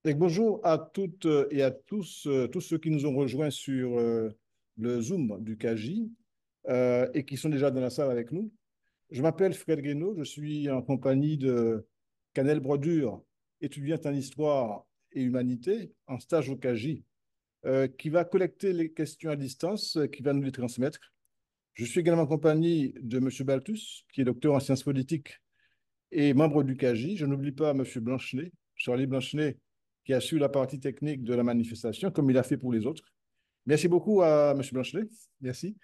Donc, bonjour à toutes et à tous, tous ceux qui nous ont rejoints sur le Zoom du KJ et qui sont déjà dans la salle avec nous. Je m'appelle Fred Guénaud, je suis en compagnie de Canel Brodure, étudiante en histoire et humanité, en stage au KJ, qui va collecter les questions à distance, qui va nous les transmettre. Je suis également en compagnie de M. Baltus, qui est docteur en sciences politiques et membre du KJ. Je n'oublie pas M. Blanchenet, Charlie Blanchenet, qui a su la partie technique de la manifestation, comme il a fait pour les autres. Merci beaucoup à M. Blanchenet. Merci.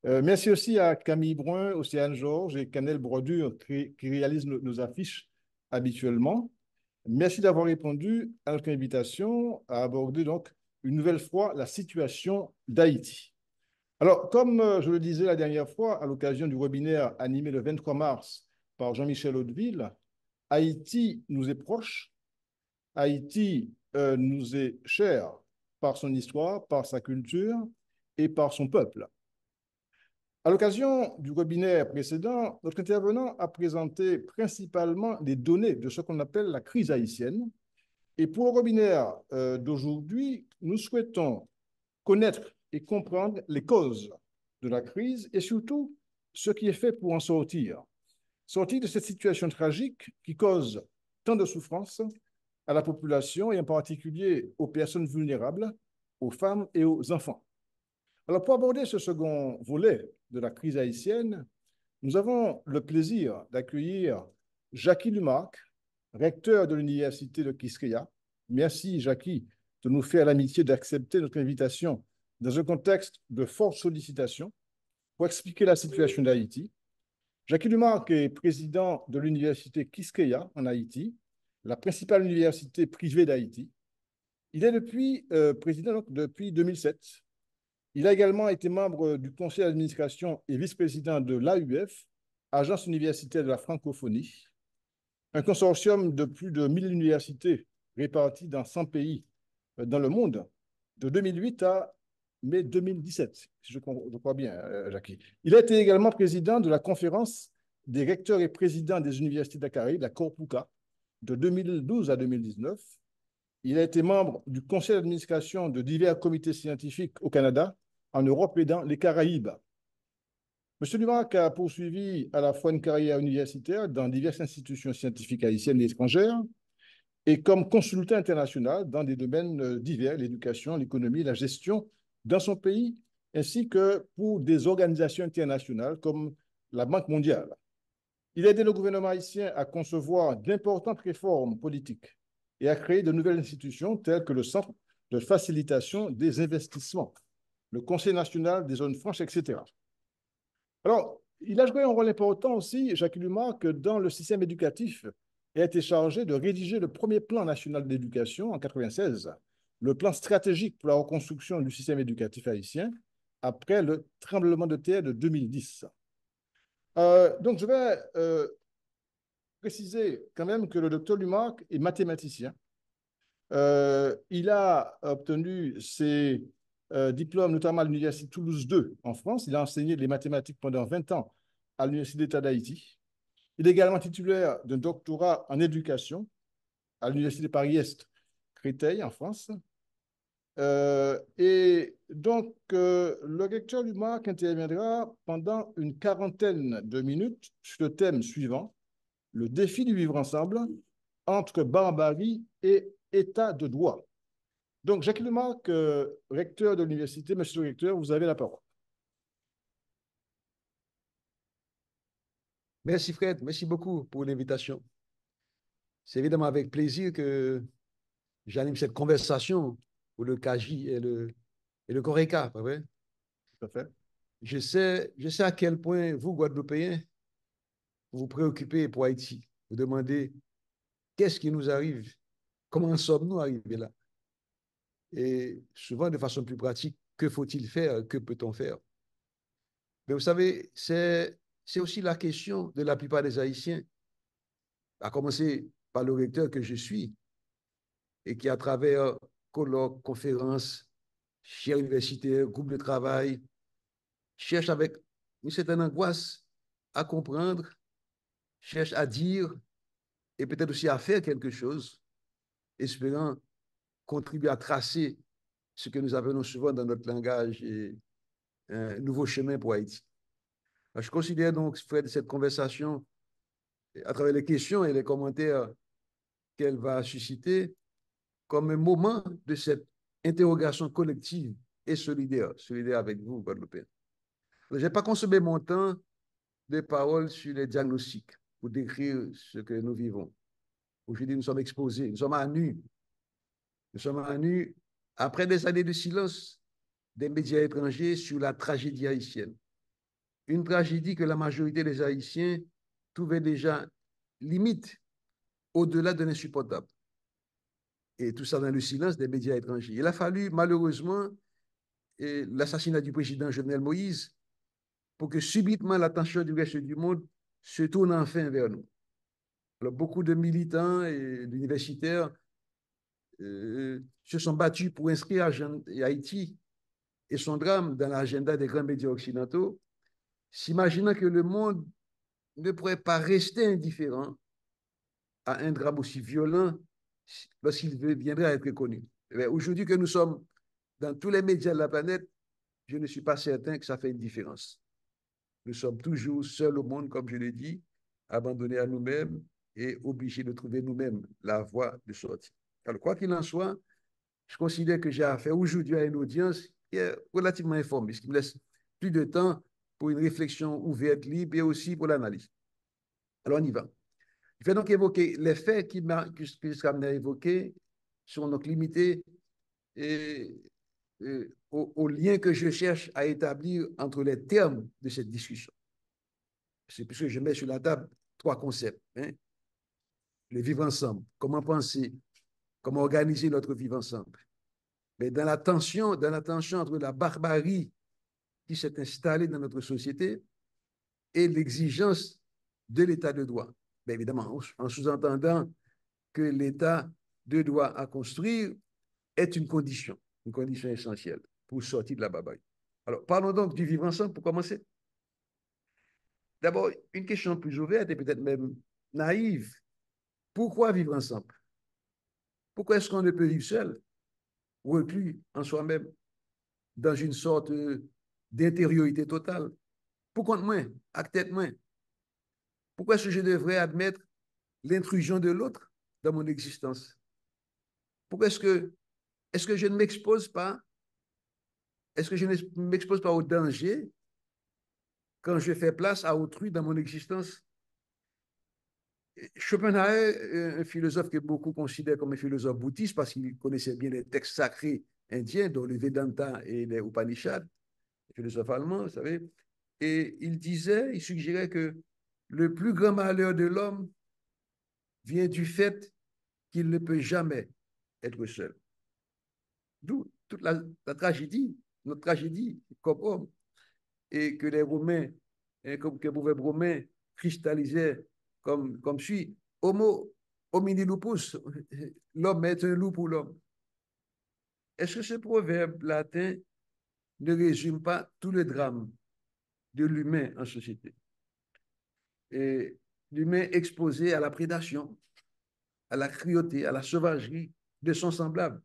Merci aussi à Camille Brun, Océane Georges et Canel Brodure qui réalisent nos affiches habituellement. Merci d'avoir répondu à notre invitation à aborder donc une nouvelle fois la situation d'Haïti. Alors, comme je le disais la dernière fois, à l'occasion du webinaire animé le 23 mars par Jean-Michel Hauteville, Haïti nous est proche, Haïti nous est cher par son histoire, par sa culture et par son peuple. À l'occasion du webinaire précédent, notre intervenant a présenté principalement les données de ce qu'on appelle la crise haïtienne. Et pour le webinaire d'aujourd'hui, nous souhaitons connaître et comprendre les causes de la crise et surtout ce qui est fait pour en sortir. Sortir de cette situation tragique qui cause tant de souffrance à la population et en particulier aux personnes vulnérables, aux femmes et aux enfants. Alors, pour aborder ce second volet de la crise haïtienne, nous avons le plaisir d'accueillir Jackie Lumarque, recteur de l'Université de Quisqueya. Merci, Jackie, de nous faire l'amitié d'accepter notre invitation dans un contexte de forte sollicitation pour expliquer la situation d'Haïti. Jackie Lumarque est président de l'Université Quisqueya en Haïti, la principale université privée d'Haïti. Il est président depuis 2007. Il a également été membre du conseil d'administration et vice-président de l'AUF, Agence universitaire de la francophonie, un consortium de plus de 1000 universités réparties dans 100 pays dans le monde, de 2008 à mai 2017, si je crois bien, Jackie. Il a été également président de la conférence des recteurs et présidents des universités de la Caraïbe, la Corpuca, de 2012 à 2019. Il a été membre du conseil d'administration de divers comités scientifiques au Canada, en Europe et dans les Caraïbes. M. Lumarque a poursuivi à la fois une carrière universitaire dans diverses institutions scientifiques haïtiennes et étrangères et comme consultant international dans des domaines divers, l'éducation, l'économie, la gestion dans son pays, ainsi que pour des organisations internationales comme la Banque mondiale. Il a aidé le gouvernement haïtien à concevoir d'importantes réformes politiques et à créer de nouvelles institutions telles que le Centre de facilitation des investissements, le Conseil national des zones franches, etc. Alors, il a joué un rôle important aussi, Jacques Lumarque, dans le système éducatif et a été chargé de rédiger le premier plan national d'éducation en 1996, le plan stratégique pour la reconstruction du système éducatif haïtien après le tremblement de terre de 2010. Donc, je vais préciser quand même que le docteur Lumarque est mathématicien. Il a obtenu ses diplômes, notamment à l'Université Toulouse 2 en France. Il a enseigné les mathématiques pendant 20 ans à l'Université d'État d'Haïti. Il est également titulaire d'un doctorat en éducation à l'Université Paris-Est, Créteil, en France. Et donc, le recteur Lumarque interviendra pendant une quarantaine de minutes sur le thème suivant, le défi du vivre ensemble entre barbarie et état de droit. Donc, Jacques Lemarque, recteur de l'université, monsieur le recteur, vous avez la parole. Merci Fred, merci beaucoup pour l'invitation. C'est évidemment avec plaisir que j'anime cette conversation pour le KJ et le CORECA, pas vrai? Tout à fait. Je sais à quel point vous, Guadeloupéens, vous vous préoccupez pour Haïti. Vous demandez qu'est-ce qui nous arrive, comment sommes-nous arrivés là? Et souvent, de façon plus pratique, que faut-il faire, que peut-on faire? Mais vous savez, c'est aussi la question de la plupart des Haïtiens, à commencer par le recteur que je suis, et qui, à travers colloques, conférences, chaires universitaires, groupes de travail, cherche avec une certaine angoisse à comprendre, cherche à dire et peut-être aussi à faire quelque chose, espérant contribuer à tracer ce que nous appelons souvent dans notre langage un nouveau chemin pour Haïti. Je considère donc, Fred, cette conversation, à travers les questions et les commentaires qu'elle va susciter, comme un moment de cette interrogation collective et solidaire avec vous, Guadeloupéens. Je n'ai pas consommé mon temps de paroles sur les diagnostics pour décrire ce que nous vivons. Aujourd'hui, nous sommes exposés, nous sommes à nu. Nous sommes à nu après des années de silence des médias étrangers sur la tragédie haïtienne. Une tragédie que la majorité des Haïtiens trouvaient déjà limite au-delà de l'insupportable. Et tout ça dans le silence des médias étrangers. Il a fallu, malheureusement, l'assassinat du président Jovenel Moïse pour que subitement l'attention du reste du monde se tourne enfin vers nous. Alors, beaucoup de militants et d'universitaires se sont battus pour inscrire Haïti et son drame dans l'agenda des grands médias occidentaux, s'imaginant que le monde ne pourrait pas rester indifférent à un drame aussi violent lorsqu'il viendrait à être connu. Aujourd'hui que nous sommes dans tous les médias de la planète, je ne suis pas certain que ça fait une différence. Nous sommes toujours seuls au monde, comme je l'ai dit, abandonnés à nous-mêmes et obligés de trouver nous-mêmes la voie de sortie. Alors, quoi qu'il en soit, je considère que j'ai affaire aujourd'hui à une audience qui est relativement informée, ce qui me laisse plus de temps pour une réflexion ouverte, libre et aussi pour l'analyse. Alors, on y va. Je vais donc évoquer les faits que je serai amené à évoquer sont donc limités au lien que je cherche à établir entre les termes de cette discussion. C'est puisque je mets sur la table trois concepts. Hein? Le vivre ensemble, comment penser, comment organiser notre vivre ensemble. Mais dans la tension entre la barbarie qui s'est installée dans notre société et l'exigence de l'état de droit. Bien évidemment, en sous-entendant que l'état de droit à construire est une condition essentielle pour sortir de la barbarie. Alors, parlons donc du vivre ensemble pour commencer. D'abord, une question plus ouverte et peut-être même naïve. Pourquoi vivre ensemble? Pourquoi est-ce qu'on ne peut vivre seul, reclus en soi-même, dans une sorte d'intériorité totale? Pourquoi moins, à tête moins? Pourquoi est-ce que je devrais admettre l'intrusion de l'autre dans mon existence? Pourquoi est-ce que je ne m'expose pas, est-ce que je ne m'expose pas au danger quand je fais place à autrui dans mon existence? Schopenhauer, un philosophe que beaucoup considèrent comme un philosophe bouddhiste parce qu'il connaissait bien les textes sacrés indiens, dont le Vedanta et les Upanishads, philosophe allemand, vous savez, et il suggérait que le plus grand malheur de l'homme vient du fait qu'il ne peut jamais être seul. D'où toute la tragédie, notre tragédie comme homme, et que les Romains, que les proverbes romains cristallisaient comme suit: Homo homini lupus, l'homme est un loup pour l'homme. Est-ce que ce proverbe latin ne résume pas tout le drame de l'humain en société? Et l'humain exposé à la prédation, à la cruauté, à la sauvagerie de son semblable.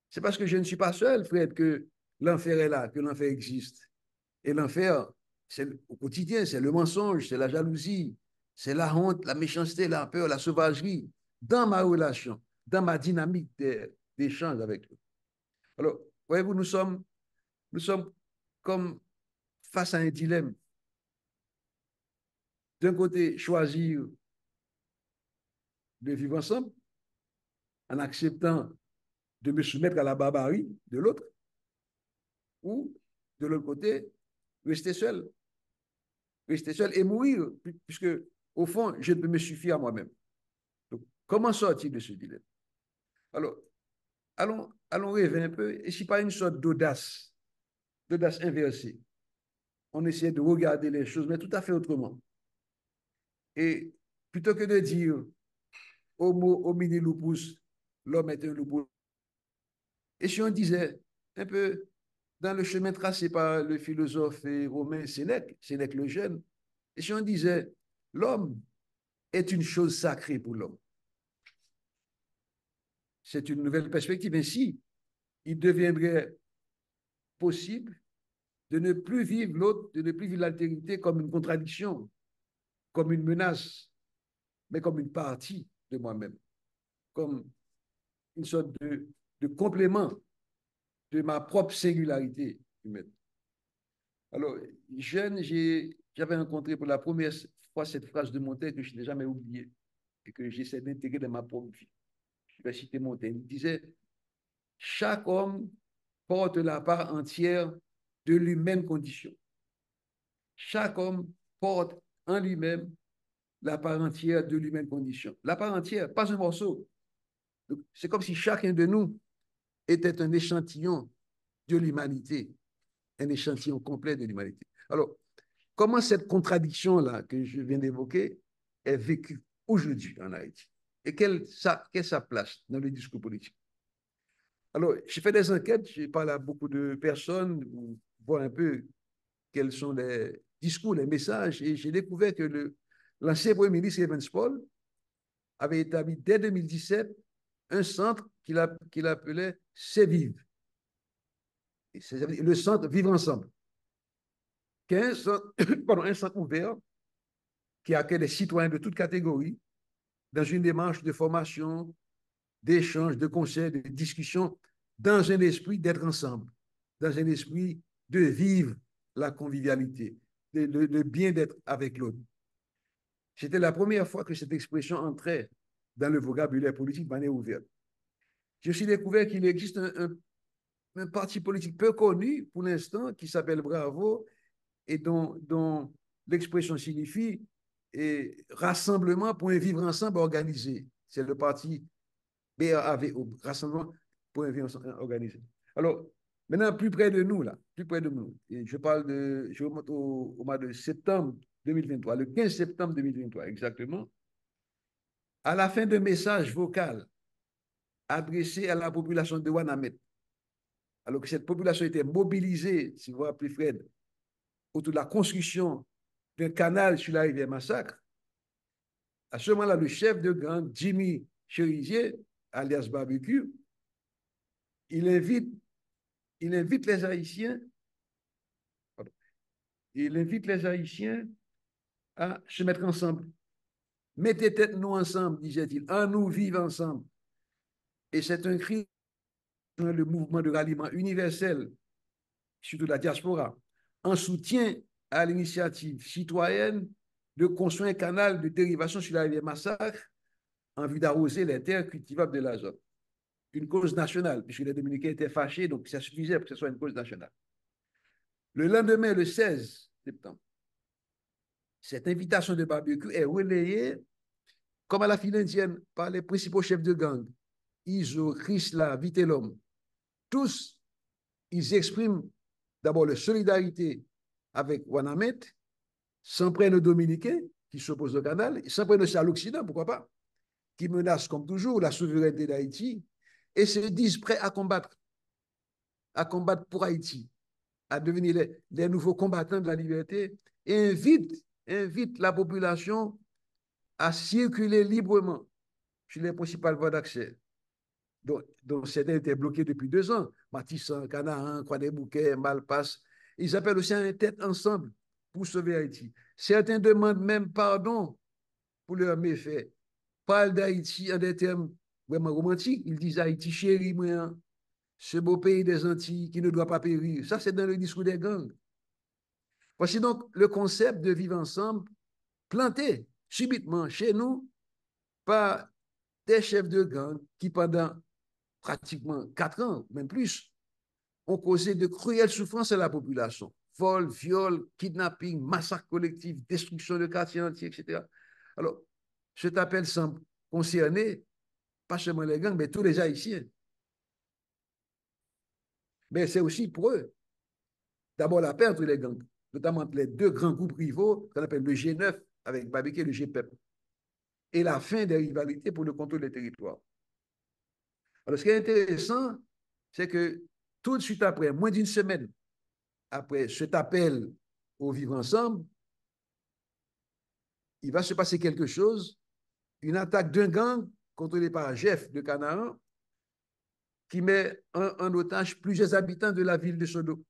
C'est parce que je ne suis pas seul, Fred, que l'enfer est là, que l'enfer existe. Et l'enfer, c'est au quotidien, c'est le mensonge, c'est la jalousie, c'est la honte, la méchanceté, la peur, la sauvagerie, dans ma relation, dans ma dynamique d'échange avec eux. Alors, voyez-vous, nous sommes comme face à un dilemme. D'un côté, choisir de vivre ensemble en acceptant de me soumettre à la barbarie de l'autre, ou de l'autre côté, rester seul et mourir, puisque au fond, je ne peux me suffire à moi-même. Donc, comment sortir de ce dilemme? Alors, allons rêver un peu, et si pas une sorte d'audace inversée, on essaie de regarder les choses, mais tout à fait autrement. Et plutôt que de dire Homo homini lupus, l'homme est un loup. Et si on disait un peu dans le chemin tracé par le philosophe romain Sénèque le jeune, et si on disait l'homme est une chose sacrée pour l'homme. c'est une nouvelle perspective. Ainsi, il deviendrait possible de ne plus vivre l'autre, de ne plus vivre l'altérité comme une contradiction, comme une menace, mais comme une partie de moi-même, comme une sorte de complément de ma propre singularité humaine. Alors, jeune, j'avais rencontré pour la première fois cette phrase de Montaigne que je n'ai jamais oubliée et que j'essaie d'intégrer dans ma propre vie. Je vais citer Montaigne. Il disait, chaque homme porte la part entière de l'humaine condition. Chaque homme porte en lui-même la part entière de l'humaine condition. La part entière, pas un morceau. C'est comme si chacun de nous était un échantillon de l'humanité, un échantillon complet de l'humanité. Alors, comment cette contradiction-là que je viens d'évoquer est vécue aujourd'hui en Haïti? Et quelle est sa place dans le discours politique? Alors, j'ai fait des enquêtes, j'ai parlé à beaucoup de personnes pour voir un peu quels sont les discours, les messages, et j'ai découvert que l'ancien Premier ministre Evans Paul avait établi dès 2017 un centre qu'il appelait CEVIV. Le centre Vivre Ensemble, qui est un centre, pardon, un centre ouvert qui accueille des citoyens de toutes catégories dans une démarche de formation, d'échange, de conseils, de discussion, dans un esprit d'être ensemble, dans un esprit de vivre la convivialité, de bien d'être avec l'autre. C'était la première fois que cette expression entrait dans le vocabulaire politique de manière ouverte. J'ai aussi découvert qu'il existe un parti politique peu connu pour l'instant qui s'appelle Bravo et dont l'expression signifie Rassemblement pour un vivre ensemble organisé. C'est le parti BAVO, Rassemblement pour un vivre ensemble organisé. Alors, maintenant, plus près de nous, là, plus près de nous, et je remonte au mois de septembre 2023, le 15 septembre 2023 exactement, à la fin d'un message vocal adressé à la population de Wanamet, alors que cette population était mobilisée, si vous vous rappelez Fred, autour de la construction d'un canal sur la rivière Massacre, à ce moment-là, le chef de gang, Jimmy Cherizier, alias Barbecue, il invite les Haïtiens, pardon, il invite les Haïtiens à se mettre ensemble. Mettez tête nous ensemble, disait-il, en nous vivre ensemble. Et c'est un cri dans le mouvement de ralliement universel, surtout de la diaspora, en soutien à l'initiative citoyenne de construire un canal de dérivation sur la rivière Massacre en vue d'arroser les terres cultivables de la zone. Une cause nationale, puisque les Dominicains étaient fâchés, donc ça suffisait pour que ce soit une cause nationale. Le lendemain, le 16 septembre, cette invitation de barbecue est relayée, comme à la file indienne, par les principaux chefs de gang, Iso, Chrysla, Vitellum. Tous, ils expriment d'abord leur solidarité avec Wanamet, s'en prennent aux Dominicains, qui s'opposent au canal, s'en prennent aussi à l'Occident, pourquoi pas, qui menacent comme toujours la souveraineté d'Haïti, et se disent prêts à combattre pour Haïti, à devenir les nouveaux combattants de la liberté, et invite la population à circuler librement sur les principales voies d'accès, dont certains étaient bloqués depuis 2 ans, Matissan, Canaan, Croix-des-Bouquets, Malpasse. Ils appellent aussi à une tête ensemble pour sauver Haïti. Certains demandent même pardon pour leurs méfaits. Parlent d'Haïti en des termes vraiment romantiques. Ils disent Haïti chéri, moi, ce beau pays des Antilles qui ne doit pas périr. Ça, c'est dans le discours des gangs. Voici donc le concept de vivre ensemble planté subitement chez nous par des chefs de gang qui, pendant pratiquement 4 ans, même plus, ont causé de cruelles souffrances à la population. Vol, viol, kidnapping, massacre collectif, destruction de quartiers entiers, etc. Alors, cet appel semble concerner pas seulement les gangs, mais tous les Haïtiens. Mais c'est aussi pour eux, d'abord la paix entre les gangs, notamment entre les 2 grands groupes rivaux qu'on appelle le G9 avec Babeke et le GPEP, et la fin des rivalités pour le contrôle des territoires. Alors, ce qui est intéressant, c'est que tout de suite après, moins d'une semaine après cet appel au vivre ensemble, il va se passer quelque chose, une attaque d'un gang contrôlé par Jeff de Canaan qui met en otage plusieurs habitants de la ville de Sodo.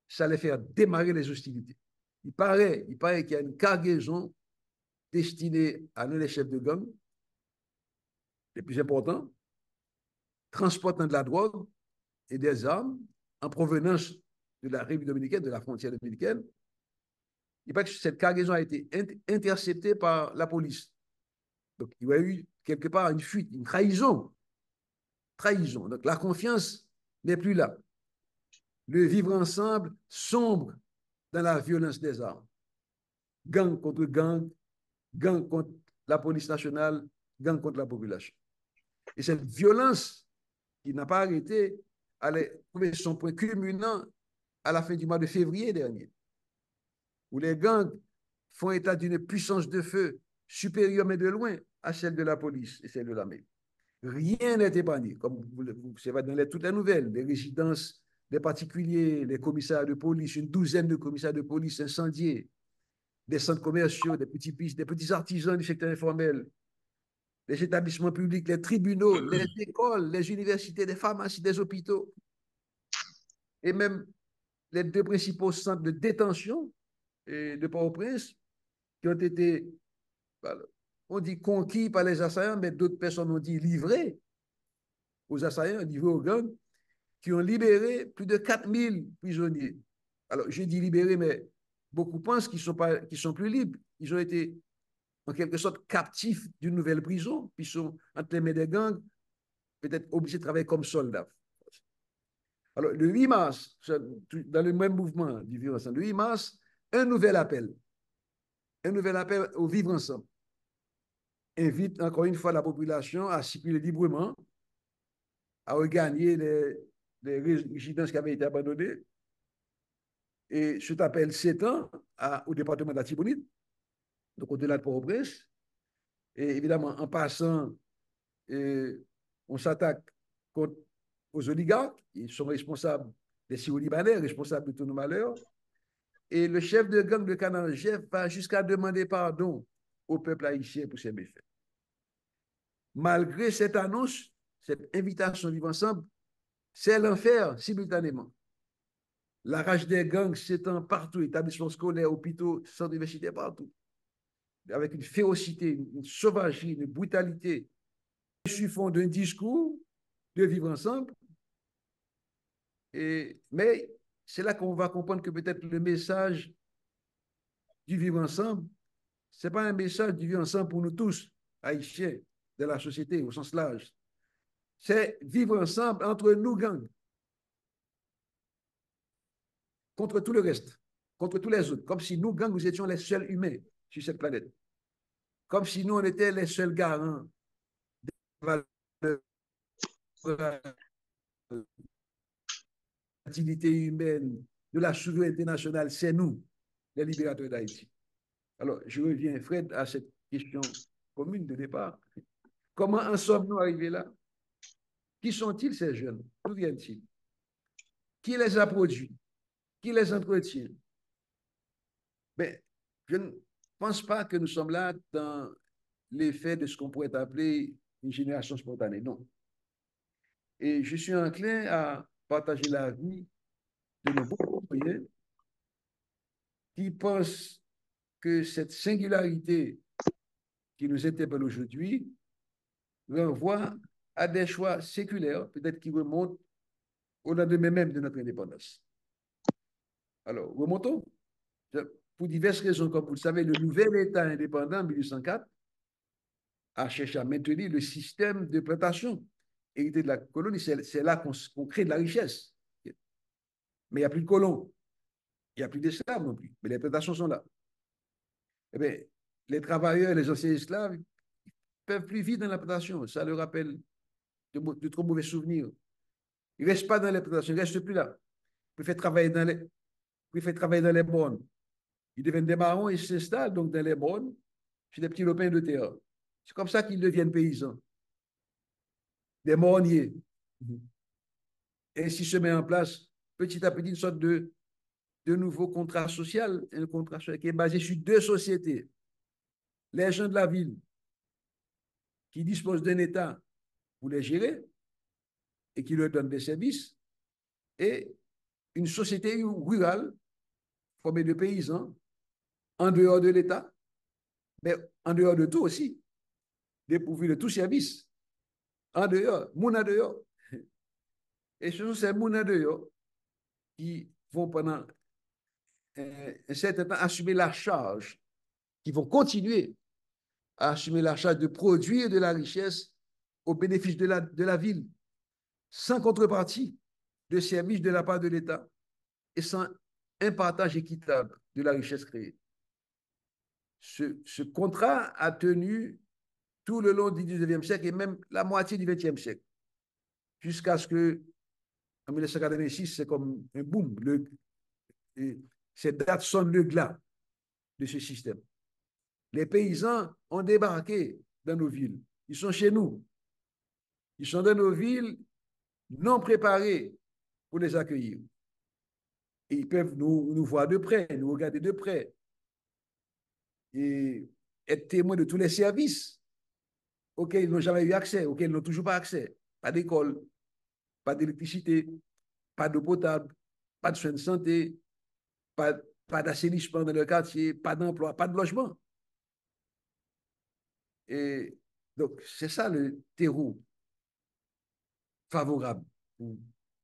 Ça allait faire démarrer les hostilités. Il paraît qu'il y a une cargaison destinée à l'un des chefs de gang, les plus importants, transportant de la drogue et des armes en provenance de la République dominicaine, de la frontière dominicaine. Il paraît que cette cargaison a été interceptée par la police. Donc, il y a eu quelque part une fuite, une trahison. Trahison. Donc, la confiance n'est plus là. Le vivre ensemble sombre dans la violence des armes. Gang contre gang, gang contre la police nationale, gang contre la population. Et cette violence qui n'a pas arrêté allait trouver son point culminant à la fin du mois de février dernier, où les gangs font état d'une puissance de feu supérieure, mais de loin, à celle de la police et celle de l'armée. Rien n'est épargné, comme vous savez dans toutes les nouvelles, les résidences des particuliers, les commissariats de police, une douzaine de commissariats de police incendiés, des centres commerciaux, des petits artisans du secteur informel, les établissements publics, les tribunaux, les écoles, les universités, les pharmacies, des hôpitaux, et même les deux principaux centres de détention de Port-au-Prince qui ont été, on dit conquis par les assaillants, mais d'autres personnes ont dit livrés aux assaillants, livrés aux gangs, qui ont libéré plus de 4000 prisonniers. Alors, je dis libérés, mais beaucoup pensent qu'ils sont plus libres. Ils ont été, en quelque sorte, captifs d'une nouvelle prison, puis sont entre les mains des gangs, peut-être obligés de travailler comme soldats. Alors, le 8 mars, dans le même mouvement du vivre ensemble, le 8 mars, un nouvel appel au vivre ensemble. Invite encore une fois la population à circuler librement, à regagner les résidences qui avaient été abandonnées. Et cet appel s'étend au département de la Tibonite, donc au-delà de Port-au-Prince. Et évidemment, en passant, on s'attaque aux oligarques, ils sont responsables des Syro-Libanais, responsables de tous nos malheurs. Et le chef de gang de Canaan, Jeff, va jusqu'à demander pardon au peuple haïtien pour ses méfaits. Malgré cette annonce, cette invitation à vivre ensemble, c'est l'enfer simultanément. La rage des gangs s'étend partout, établissements scolaires, hôpitaux, centres universitaires, partout. Avec une férocité, une sauvagerie, une brutalité. Ils font d'un discours de vivre ensemble. Mais c'est là qu'on va comprendre que peut-être le message du vivre ensemble, ce n'est pas un message du vivre ensemble pour nous tous, haïtiens, de la société au sens large. C'est vivre ensemble entre nous, gangs, contre tout le reste, contre tous les autres, comme si nous, gangs, nous étions les seuls humains sur cette planète. Comme si nous, on était les seuls garants de la activité humaine, de la souveraineté nationale. C'est nous, les libérateurs d'Haïti. Alors, je reviens, Fred, à cette question commune de départ. Comment en sommes-nous arrivés là? Qui sont-ils, ces jeunes? D'où viennent-ils? Qui les a produits? Qui les entretient? Mais je ne pense pas que nous sommes là dans l'effet de ce qu'on pourrait appeler une génération spontanée. Non. Et je suis enclin à partager l'avis de nos concitoyens qui pensent que cette singularité qui nous interpelle aujourd'hui renvoie à des choix séculaires, peut-être qui remontent au lendemain même de notre indépendance. Alors, remontons. Pour diverses raisons, comme vous le savez, le nouvel État indépendant en 1804 a cherché à maintenir le système de plantation hérité de la colonie. C'est là qu'on crée de la richesse. Mais il n'y a plus de colons, il n'y a plus d'esclaves non plus, mais les plantations sont là. Eh bien, les travailleurs, les anciens esclaves, ne peuvent plus vivre dans la plantation. Ça leur rappelle de trop mauvais souvenirs. Ils ne restent pas dans les plantations, ils ne restent plus là. Ils préfèrent travailler dans les bornes. Ils deviennent des marrons et s'installent donc dans les bornes, sur des petits lopins de terre. C'est comme ça qu'ils deviennent paysans, des morniers. Et ainsi se met en place petit à petit une sorte de nouveau contrat social, un contrat social qui est basé sur deux sociétés. Les gens de la ville qui disposent d'un État pour les gérer et qui leur donnent des services, et une société rurale formée de paysans en dehors de l'État, mais en dehors de tout aussi, dépourvus de tout service, en dehors, moun en dehors. Et ce sont ces moun en dehors qui vont pendant un certain temps assumer la charge, qui vont continuer à assumer la charge de produire de la richesse au bénéfice de la ville, sans contrepartie de services de la part de l'État et sans un partage équitable de la richesse créée. Ce contrat a tenu tout le long du 19e siècle et même la moitié du 20e siècle, jusqu'à ce que, en 1986, c'est comme un boom. Cette date sonne le glas de ce système. Les paysans ont débarqué dans nos villes. Ils sont chez nous. Ils sont dans nos villes non préparés pour les accueillir. Et ils peuvent nous voir de près, nous regarder de près et être témoins de tous les services auxquels ils n'ont jamais eu accès, auxquels ils n'ont toujours pas accès. Pas d'école, pas d'électricité, pas d'eau potable, pas de soins de santé, pas d'assainissement dans le quartier, pas d'emploi, pas de logement. Et donc, c'est ça le terreau favorable pour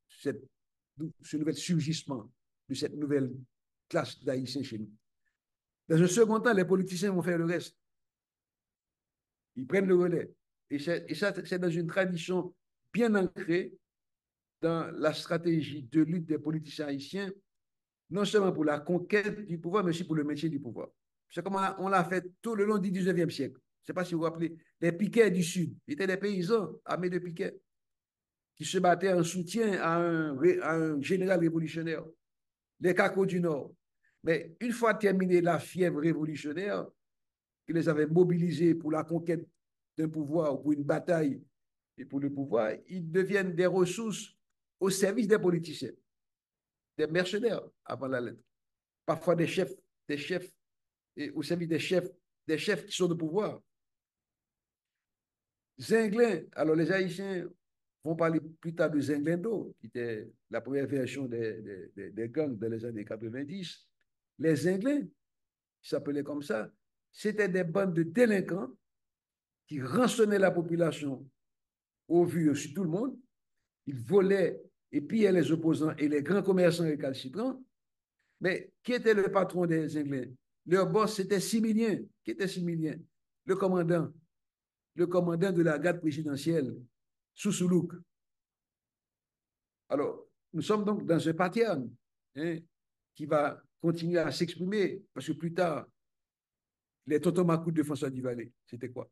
ce nouvel surgissement de cette nouvelle classe d'Haïtiens chez nous. Dans un second temps, les politiciens vont faire le reste. Ils prennent le relais. Et ça, c'est dans une tradition bien ancrée dans la stratégie de lutte des politiciens haïtiens, non seulement pour la conquête du pouvoir, mais aussi pour le maintien du pouvoir. C'est comme on l'a fait tout le long du 19e siècle. Je ne sais pas si vous vous rappelez, les piquets du Sud étaient des paysans armés de piquets qui se battaient en soutien à un général révolutionnaire, les Cacos du Nord. Mais une fois terminée la fièvre révolutionnaire, qui les avait mobilisés pour la conquête d'un pouvoir ou pour une bataille et pour le pouvoir, ils deviennent des ressources au service des politiciens, des mercenaires avant la lettre. Parfois des chefs, et au service des chefs qui sont de pouvoir. Zinglin, alors les Haïtiens vont parler plus tard de Zinglindo, qui était la première version des gangs dans les années 90. Les Zinglins, qui s'appelaient comme ça, c'était des bandes de délinquants qui rançonnaient la population au vu sur tout le monde. Ils volaient et pillaient les opposants et les grands commerçants récalcitrants. Mais qui était le patron des Zinglins? Leur boss, c'était Similien. Qui était Similien? Le commandant de la garde présidentielle, Soussoulouk. Alors, nous sommes donc dans un pattern qui va continuer à s'exprimer, parce que plus tard, les Tontons-Macoutes de François Duvallée, c'était quoi?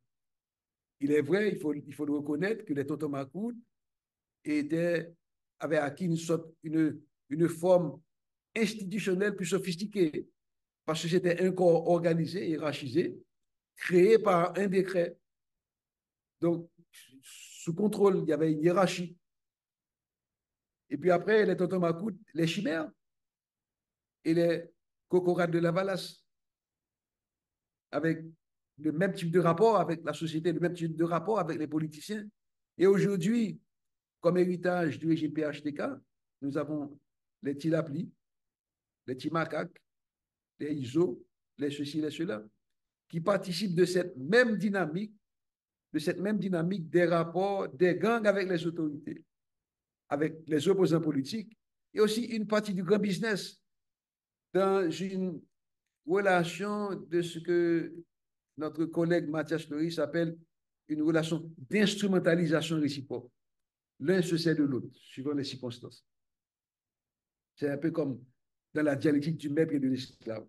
Il est vrai, il faut le reconnaître, que les Tontons-Macoutes avaient acquis une forme institutionnelle plus sophistiquée, parce que c'était un corps organisé, hiérarchisé, créé par un décret. Donc, sous contrôle, il y avait une hiérarchie. Et puis après, les Tontons-Macoutes, les chimères et les cocorades de la Valasse, avec le même type de rapport avec la société, le même type de rapport avec les politiciens. Et aujourd'hui, comme héritage du régime PHTK, nous avons les Tilapli, les Timacaques, les ISO, les ceci, les cela, qui participent de cette même dynamique des rapports des gangs avec les autorités, avec les opposants politiques, et aussi une partie du grand business dans une relation de ce que notre collègue Mathias Loris appelle une relation d'instrumentalisation réciproque. L'un se sert de l'autre, suivant les circonstances. C'est un peu comme dans la dialectique du maître et de l'esclave.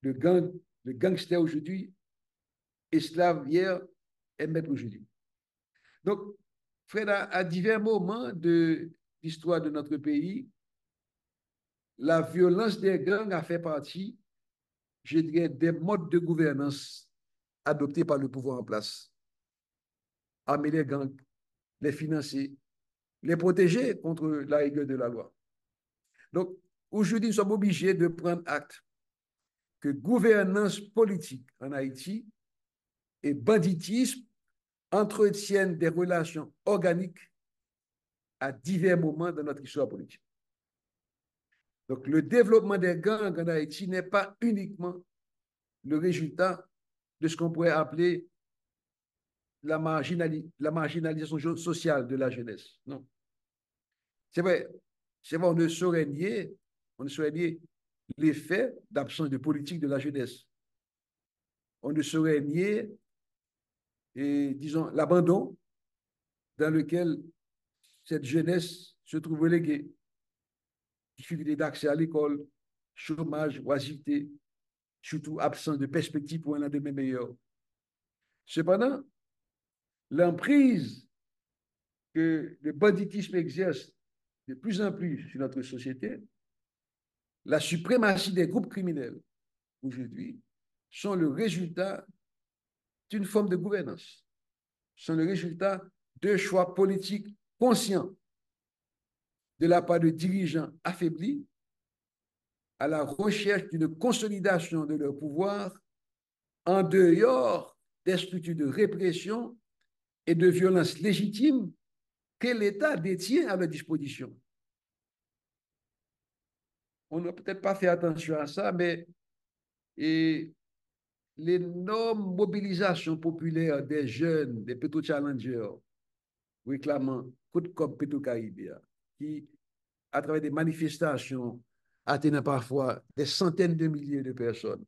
Le gangster aujourd'hui, esclave hier et maître aujourd'hui. Donc, Fred, à divers moments de l'histoire de notre pays, la violence des gangs a fait partie, je dirais, des modes de gouvernance adoptés par le pouvoir en place. Armer les gangs, les financer, les protéger contre la rigueur de la loi. Donc, aujourd'hui, nous sommes obligés de prendre acte que gouvernance politique en Haïti et banditisme entretiennent des relations organiques à divers moments de notre histoire politique. Donc, le développement des gangs en Haïti n'est pas uniquement le résultat de ce qu'on pourrait appeler la marginalisation sociale de la jeunesse. Non. C'est vrai, on ne saurait nier, l'effet d'absence de politique de la jeunesse. On ne saurait nier, disons, l'abandon dans lequel cette jeunesse se trouve reléguée. Difficulté d'accès à l'école, chômage, oisiveté, surtout absence de perspective pour un lendemain meilleur. Cependant, l'emprise que le banditisme exerce de plus en plus sur notre société, la suprématie des groupes criminels aujourd'hui sont le résultat d'une forme de gouvernance, sont le résultat de choix politiques conscients de la part de dirigeants affaiblis à la recherche d'une consolidation de leur pouvoir en dehors des structures de répression et de violence légitime que l'État détient à leur disposition. On n'a peut-être pas fait attention à ça, mais l'énorme mobilisation populaire des jeunes, des pétro-challengers, réclamant coup de comme Petro-Caribéa, qui, à travers des manifestations, atteignent parfois des centaines de milliers de personnes.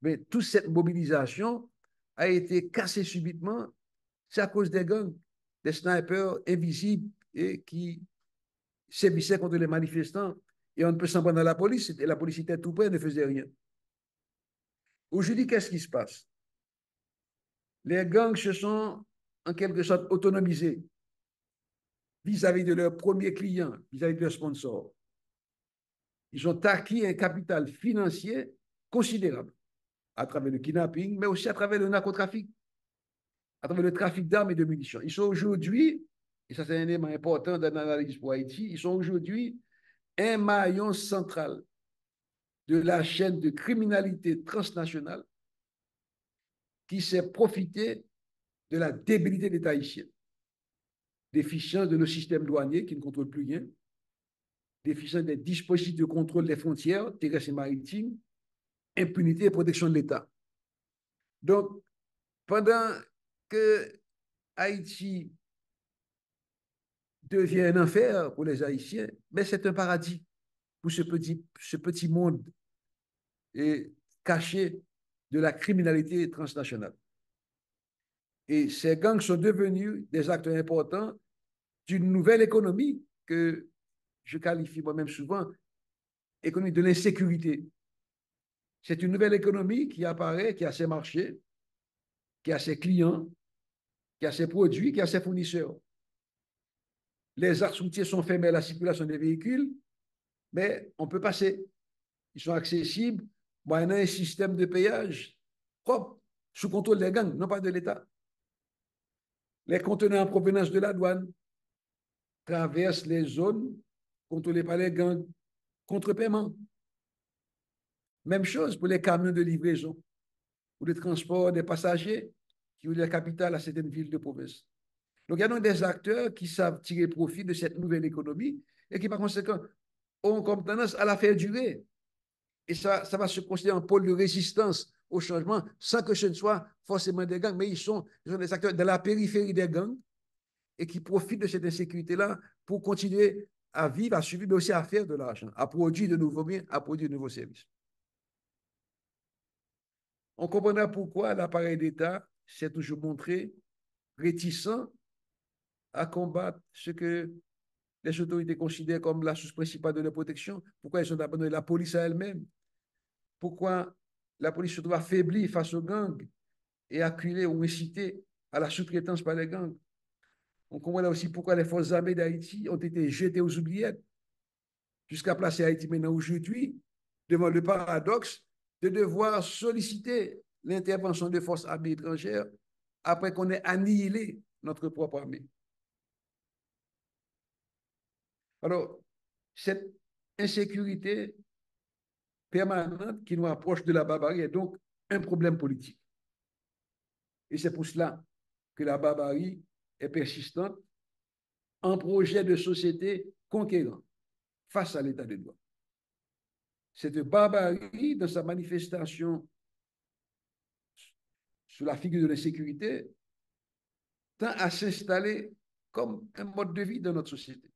Mais toute cette mobilisation a été cassée subitement. C'est à cause des gangs, des snipers invisibles et qui sévissaient contre les manifestants. Et on ne peut s'en prendre à la police. Et la police était tout près, ne faisait rien. Aujourd'hui, qu'est-ce qui se passe? Les gangs se sont en quelque sorte autonomisés vis-à-vis de leurs premiers clients, vis-à-vis de leurs sponsors. Ils ont acquis un capital financier considérable à travers le kidnapping, mais aussi à travers le narcotrafic, à travers le trafic d'armes et de munitions. Ils sont aujourd'hui, et ça c'est un élément important dans l'analyse pour Haïti, ils sont aujourd'hui un maillon central de la chaîne de criminalité transnationale qui s'est profité de la débilité de l'État haïtien, déficience de nos systèmes douaniers qui ne contrôlent plus rien, déficience des dispositifs de contrôle des frontières terrestres et maritimes, impunité et protection de l'État. Donc, pendant que Haïti devient un enfer pour les Haïtiens, mais c'est un paradis pour ce petit monde caché de la criminalité transnationale. Et ces gangs sont devenus des acteurs importants d'une nouvelle économie que je qualifie moi-même souvent économie de l'insécurité. C'est une nouvelle économie qui apparaît, qui a ses marchés, qui a ses clients, qui a ses produits, qui a ses fournisseurs. Les axes routiers sont fermés à la circulation des véhicules, mais on peut passer. Ils sont accessibles moyennant un système de payage propre, sous contrôle des gangs, non pas de l'État. Les conteneurs en provenance de la douane traversent les zones contrôlées par les gangs contre paiement. Même chose pour les camions de livraison ou le transport des passagers qui ont la capitale à certaines villes de province. Donc, il y a donc des acteurs qui savent tirer profit de cette nouvelle économie et qui, par conséquent, ont comme tendance à la faire durer. Et ça va se considérer un pôle de résistance au changement sans que ce ne soit forcément des gangs, mais ils sont des acteurs de la périphérie des gangs et qui profitent de cette insécurité-là pour continuer à vivre, à suivre, mais aussi à faire de l'argent, à produire de nouveaux biens, à produire de nouveaux services. On comprendra pourquoi l'appareil d'État s'est toujours montré réticent à combattre ce que les autorités considèrent comme la source principale de leur protection. Pourquoi ils ont abandonné la police à elle-même? Pourquoi la police se trouve affaiblie face aux gangs et acculée ou incitée à la sous-traitance par les gangs? On comprend aussi pourquoi les forces armées d'Haïti ont été jetées aux oubliettes jusqu'à placer Haïti maintenant aujourd'hui devant le paradoxe de devoir solliciter l'intervention de forces armées étrangères après qu'on ait annihilé notre propre armée. Alors, cette insécurité permanente qui nous approche de la barbarie est donc un problème politique. Et c'est pour cela que la barbarie est persistante en projet de société conquérant face à l'état de droit. Cette barbarie, dans sa manifestation sous la figure de l'insécurité, tend à s'installer comme un mode de vie dans notre société.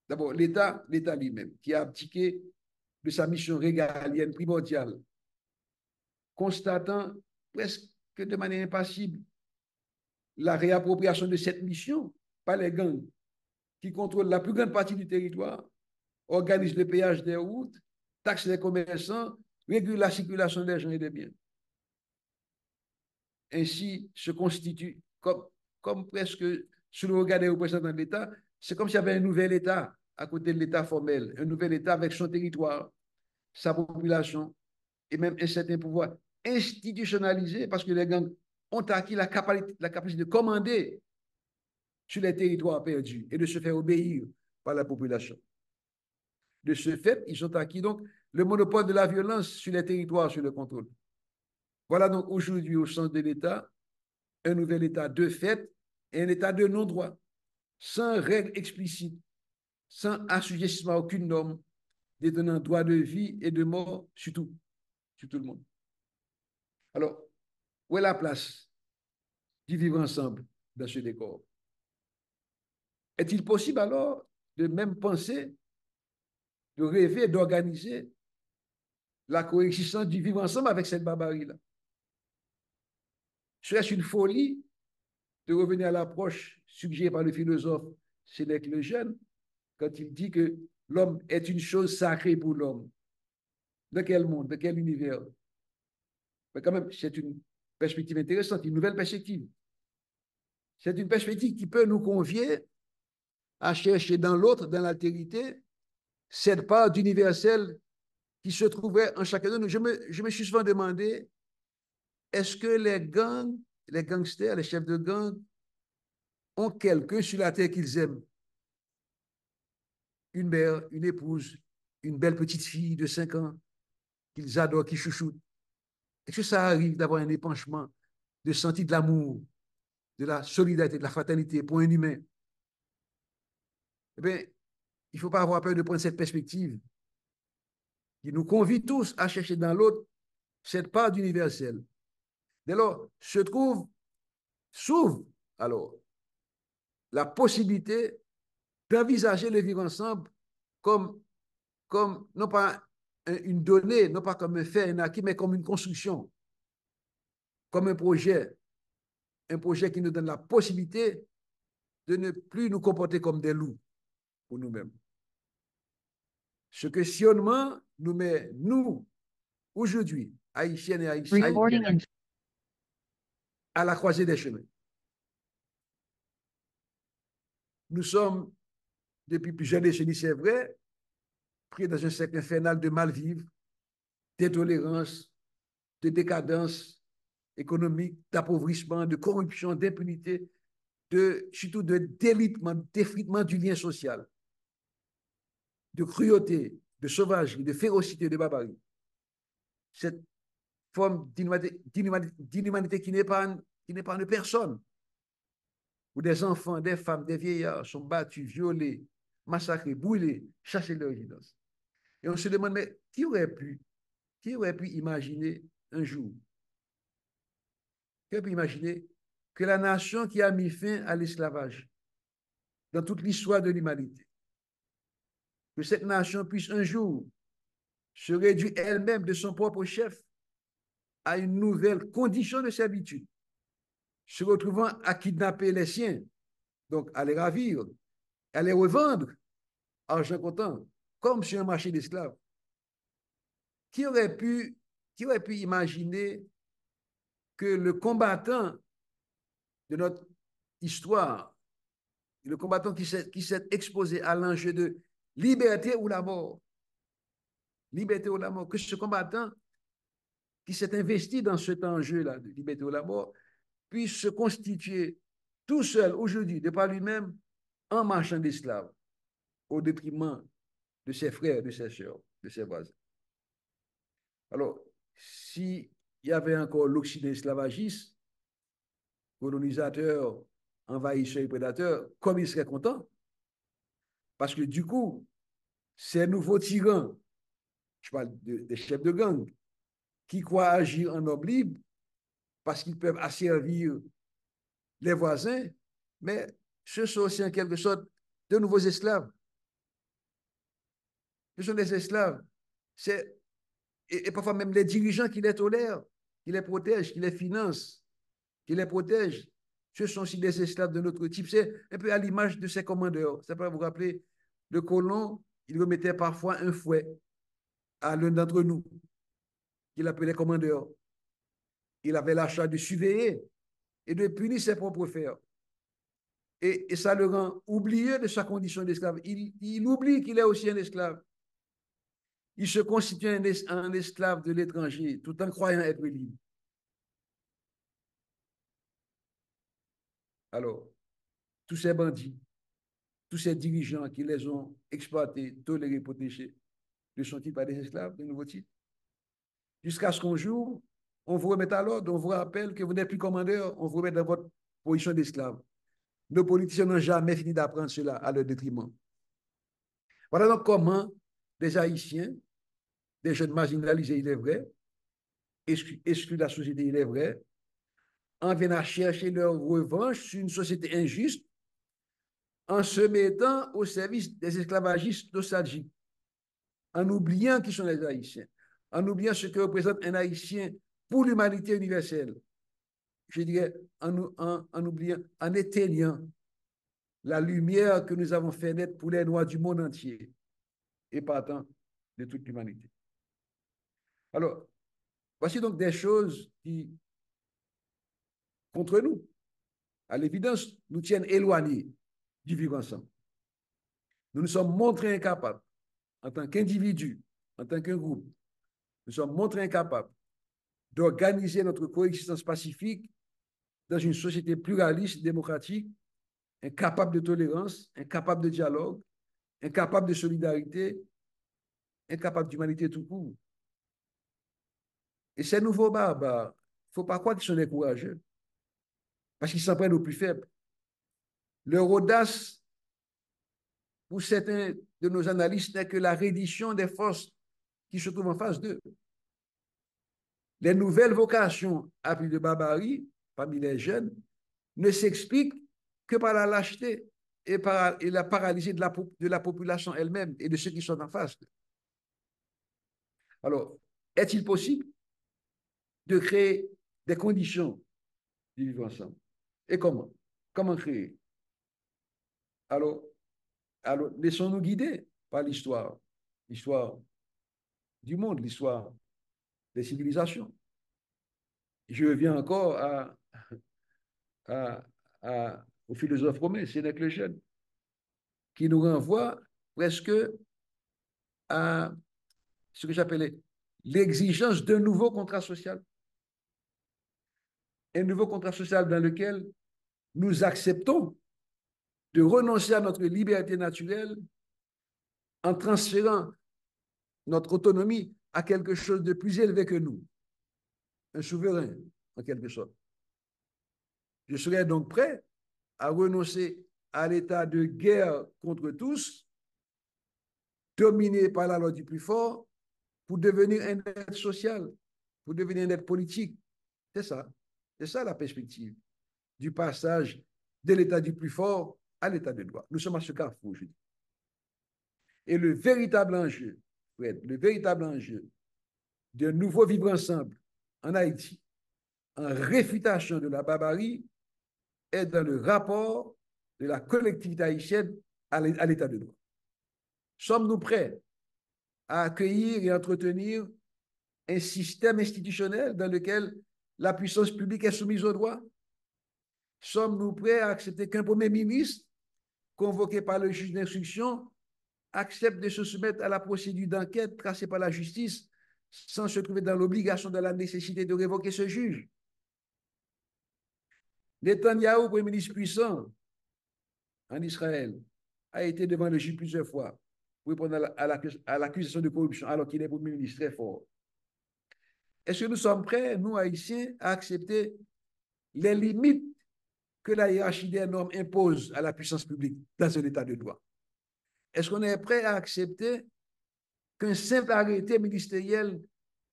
D'abord, l'État lui-même, qui a abdiqué de sa mission régalienne primordiale, constatant presque de manière impassible la réappropriation de cette mission par les gangs qui contrôlent la plus grande partie du territoire, organisent le péage des routes, taxent les commerçants, régulent la circulation des gens et des biens. Ainsi se constitue, comme presque sous le regard des représentants de l'État, c'est comme s'il y avait un nouvel État à côté de l'État formel, un nouvel État avec son territoire, sa population et même un certain pouvoir institutionnalisé parce que les gangs ont acquis la capacité de commander sur les territoires perdus et de se faire obéir par la population. De ce fait, ils ont acquis donc le monopole de la violence sur les territoires, sur le contrôle. Voilà donc aujourd'hui au centre de l'État, un nouvel État de fait et un État de non-droit, sans règles explicites, sans assujettissement à aucune norme, détenant droit de vie et de mort sur tout le monde. Alors, où est la place du vivre ensemble dans ce décor? Est-il possible alors de même penser, de rêver, d'organiser la coexistence du vivre ensemble avec cette barbarie-là? Serait-ce une folie de revenir à l'approche suggérée par le philosophe Sénèque le Jeune quand il dit que l'homme est une chose sacrée pour l'homme? Dans quel monde, dans quel univers? Mais quand même, c'est une perspective intéressante, une nouvelle perspective. C'est une perspective qui peut nous convier à chercher dans l'autre, dans l'altérité, cette part d'universel qui se trouverait en chacun de nous. Je me suis souvent demandé, est-ce que les gangs, les gangsters, les chefs de gang ont quelqu'un sur la terre qu'ils aiment? Une mère, une épouse, une belle petite fille de 5 ans qu'ils adorent, qu'ils chouchoutent. Est-ce que ça arrive d'avoir un épanchement, de sentir de l'amour, de la solidarité, de la fraternité pour un humain? Eh bien, il ne faut pas avoir peur de prendre cette perspective qui nous convie tous à chercher dans l'autre cette part d'universel. Dès lors, s'ouvre alors la possibilité d'envisager le vivre ensemble comme, non pas une donnée, non pas comme un fait, un acquis, mais comme une construction, comme un projet qui nous donne la possibilité de ne plus nous comporter comme des loups pour nous-mêmes. Ce questionnement nous met, nous, aujourd'hui, Haïtiennes et Haïtiens, à la croisée des chemins. Nous sommes, depuis plusieurs décennies, c'est vrai, pris dans un cercle infernal de mal-vivre, d'intolérance, de décadence économique, d'appauvrissement, de corruption, d'impunité, surtout de délitement, d'effritement du lien social, de cruauté, de sauvagerie, de férocité, de barbarie. Cette forme d'inhumanité qui n'est pas de personne, où des enfants, des femmes, des vieillards sont battus, violés, massacrés, brûlés, chassés de leur résidence. Et on se demande, mais qui aurait pu imaginer un jour, qui aurait pu imaginer que la nation qui a mis fin à l'esclavage dans toute l'histoire de l'humanité, que cette nation puisse un jour se réduire elle-même de son propre chef à une nouvelle condition de servitude, se retrouvant à kidnapper les siens, donc à les ravir, à les revendre, argent comptant, comme sur un marché d'esclaves. Qui aurait pu, qui aurait pu imaginer que le combattant de notre histoire, le combattant qui s'est exposé à l'enjeu de liberté ou la mort, liberté ou la mort, que ce combattant qui s'est investi dans cet enjeu-là de liberté ou la mort puisse se constituer tout seul aujourd'hui, de par lui-même, en marchand d'esclaves, au détriment de ses frères, de ses sœurs, de ses voisins. Alors, s'il y avait encore l'Occident esclavagiste, colonisateurs, envahisseurs et prédateurs, comme ils seraient contents. Parce que du coup, ces nouveaux tyrans, je parle des chefs de gang, qui croient agir en homme libre parce qu'ils peuvent asservir les voisins, mais ce sont aussi en quelque sorte de nouveaux esclaves. Ce sont des esclaves. Et parfois même les dirigeants qui les tolèrent, qui les protègent, qui les financent, qui les protègent, ce sont aussi des esclaves de notre type. C'est un peu à l'image de ces commandeurs. Ça peut vous rappeler, le colon, il remettait parfois un fouet à l'un d'entre nous, qu'il appelait commandeur. Il avait la charge de surveiller et de punir ses propres frères. Et ça le rend oublieux de sa condition d'esclave. Il oublie qu'il est aussi un esclave. Il se constitue un esclave de l'étranger tout en croyant être libre. Alors, tous ces bandits, tous ces dirigeants qui les ont exploités, tolérés, protégés, ne sont-ils pas des esclaves de nouveau type? Jusqu'à ce qu'un jour, on vous remette à l'ordre, on vous rappelle que vous n'êtes plus commandeur, on vous remet dans votre position d'esclave. Nos politiciens n'ont jamais fini d'apprendre cela à leur détriment. Voilà donc comment des Haïtiens, des jeunes marginalisés, il est vrai, exclus de la société, il est vrai, en viennent à chercher leur revanche sur une société injuste en se mettant au service des esclavagistes nostalgiques, en oubliant qui sont les Haïtiens, en oubliant ce que représente un Haïtien pour l'humanité universelle. Je dirais en oubliant, en éteignant la lumière que nous avons fait naître pour les Noirs du monde entier et partant de toute l'humanité. Alors, voici donc des choses qui, contre nous, à l'évidence, nous tiennent éloignés du vivre ensemble. Nous nous sommes montrés incapables, en tant qu'individus, en tant qu'un groupe, nous sommes montrés incapables d'organiser notre coexistence pacifique dans une société pluraliste, démocratique, incapable de tolérance, incapable de dialogue, incapable de solidarité, incapable d'humanité tout court. Et ces nouveaux barbares, il ne faut pas croire qu'ils sont des courageux, parce qu'ils s'en prennent aux plus faibles. Leur audace, pour certains de nos analystes, n'est que la reddition des forces qui se trouvent en face d'eux. Les nouvelles vocations appelées de barbarie parmi les jeunes ne s'expliquent que par la lâcheté et la paralysie de la population elle-même et de ceux qui sont en face. Alors, est-il possible de créer des conditions de vivre ensemble? Et comment? Comment créer? Alors, laissons-nous guider par l'histoire, l'histoire du monde, l'histoire des civilisations. Je reviens encore à, au philosophe romain, Sénèque le Jeune, qui nous renvoie presque à ce que j'appelais l'exigence d'un nouveau contrat social. Un nouveau contrat social dans lequel nous acceptons de renoncer à notre liberté naturelle en transférant notre autonomie à quelque chose de plus élevé que nous, un souverain, en quelque sorte. Je serais donc prêt à renoncer à l'état de guerre contre tous, dominé par la loi du plus fort, pour devenir un être social, pour devenir un être politique. C'est ça. C'est ça la perspective du passage de l'état du plus fort à l'état de droit. Nous sommes à ce carrefour, je dis. Et le véritable enjeu, Fred, le véritable enjeu d'un nouveau vivre ensemble en Haïti, en réfutation de la barbarie, est dans le rapport de la collectivité haïtienne à l'état de droit. Sommes-nous prêts à accueillir et entretenir un système institutionnel dans lequel la puissance publique est soumise au droit? Sommes-nous prêts à accepter qu'un premier ministre, convoqué par le juge d'instruction, accepte de se soumettre à la procédure d'enquête tracée par la justice sans se trouver dans l'obligation de la nécessité de révoquer ce juge? Netanyahou, premier ministre puissant en Israël, a été devant le juge plusieurs fois pour répondre à l'accusation de corruption alors qu'il est premier ministre très fort. Est-ce que nous sommes prêts, nous, Haïtiens, à accepter les limites que la hiérarchie des normes impose à la puissance publique dans un état de droit? Est-ce qu'on est prêt à accepter qu'un simple arrêté ministériel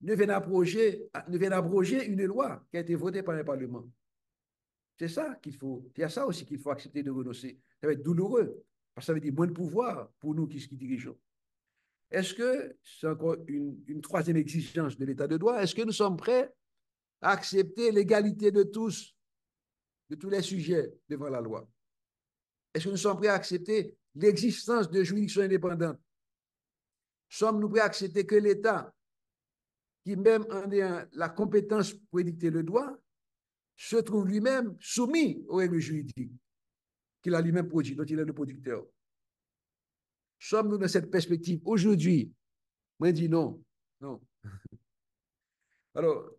ne vienne abroger une loi qui a été votée par le Parlement? C'est ça qu'il faut, il y a ça aussi qu'il faut accepter de renoncer. Ça va être douloureux, parce que ça veut dire moins de pouvoir pour nous qui dirigeons. Est-ce que, c'est encore une troisième exigence de l'état de droit, est-ce que nous sommes prêts à accepter l'égalité de tous, de tous les sujets devant la loi? Est-ce que nous sommes prêts à accepter l'existence de juridictions indépendantes? Sommes-nous prêts à accepter que l'État, qui même en ayant la compétence pour édicter le droit, se trouve lui-même soumis aux règles juridiques qu'il a lui-même produit, dont il est le producteur? Sommes-nous dans cette perspective aujourd'hui? Moi, je dis non. Non. Alors,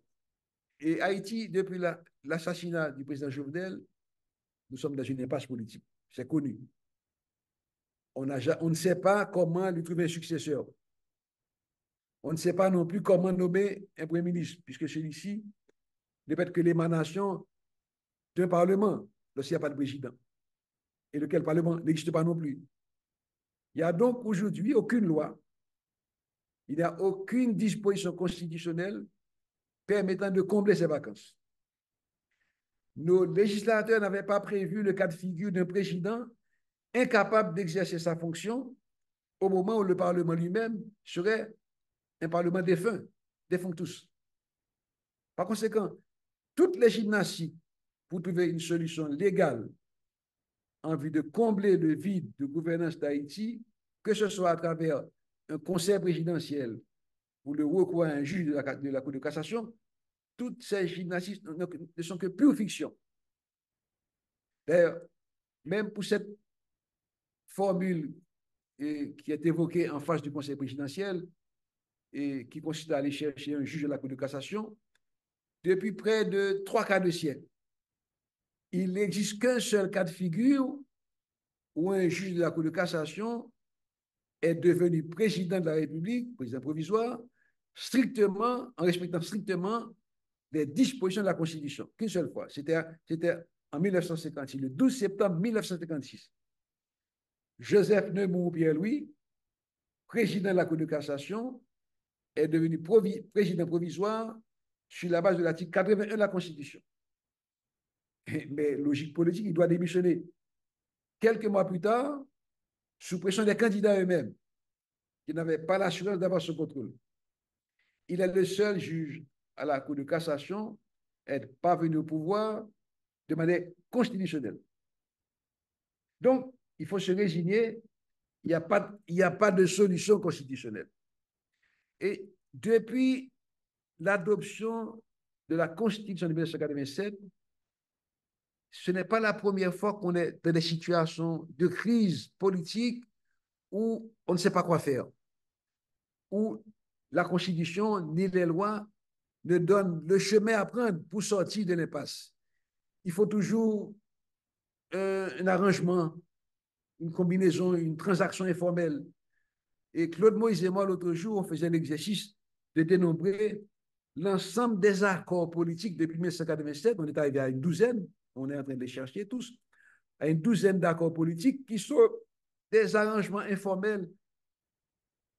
et Haïti, depuis l'assassinat du président Jovenel, nous sommes dans une impasse politique. C'est connu. On ne sait pas comment lui trouver un successeur. On ne sait pas non plus comment nommer un premier ministre, puisque celui-ci ne peut être que l'émanation d'un parlement, lorsqu'il n'y a pas de président, et lequel parlement n'existe pas non plus. Il n'y a donc aujourd'hui aucune loi, il n'y a aucune disposition constitutionnelle permettant de combler ces vacances. Nos législateurs n'avaient pas prévu le cas de figure d'un président incapable d'exercer sa fonction au moment où le Parlement lui-même serait un Parlement défunt, défunt tous. Par conséquent, toutes les gymnastiques pour trouver une solution légale en vue de combler le vide de gouvernance d'Haïti, que ce soit à travers un conseil présidentiel ou le recours à un juge de la Cour de cassation, toutes ces gymnastiques ne sont que pure fiction. D'ailleurs, même pour cette formule qui est évoquée en face du conseil présidentiel et qui consiste à aller chercher un juge de la Cour de cassation, depuis près de 3/4 de siècle, il n'existe qu'un seul cas de figure où un juge de la Cour de cassation est devenu président de la République, président provisoire, strictement, en respectant strictement les dispositions de la Constitution. Qu'une seule fois. C'était en 1956, le 12 septembre 1956. Joseph Nemours Pierre-Louis, président de la Cour de cassation, est devenu président provisoire sur la base de l'article 81 de la Constitution. Mais logique politique, il doit démissionner quelques mois plus tard, sous pression des candidats eux-mêmes, qui n'avaient pas l'assurance d'avoir ce contrôle. Il est le seul juge à la Cour de cassation à être parvenu au pouvoir de manière constitutionnelle. Donc, il faut se résigner, il n'y a pas de solution constitutionnelle. Et depuis l'adoption de la Constitution de 1987, ce n'est pas la première fois qu'on est dans des situations de crise politique où on ne sait pas quoi faire, où la Constitution ni les lois ne donnent le chemin à prendre pour sortir de l'impasse. Il faut toujours un arrangement, une combinaison, une transaction informelle. Et Claude Moïse et moi, l'autre jour, on faisait l'exercice de dénombrer l'ensemble des accords politiques depuis 1987. On est arrivé à une douzaine, on est en train de les chercher tous, à une douzaine d'accords politiques qui sont des arrangements informels,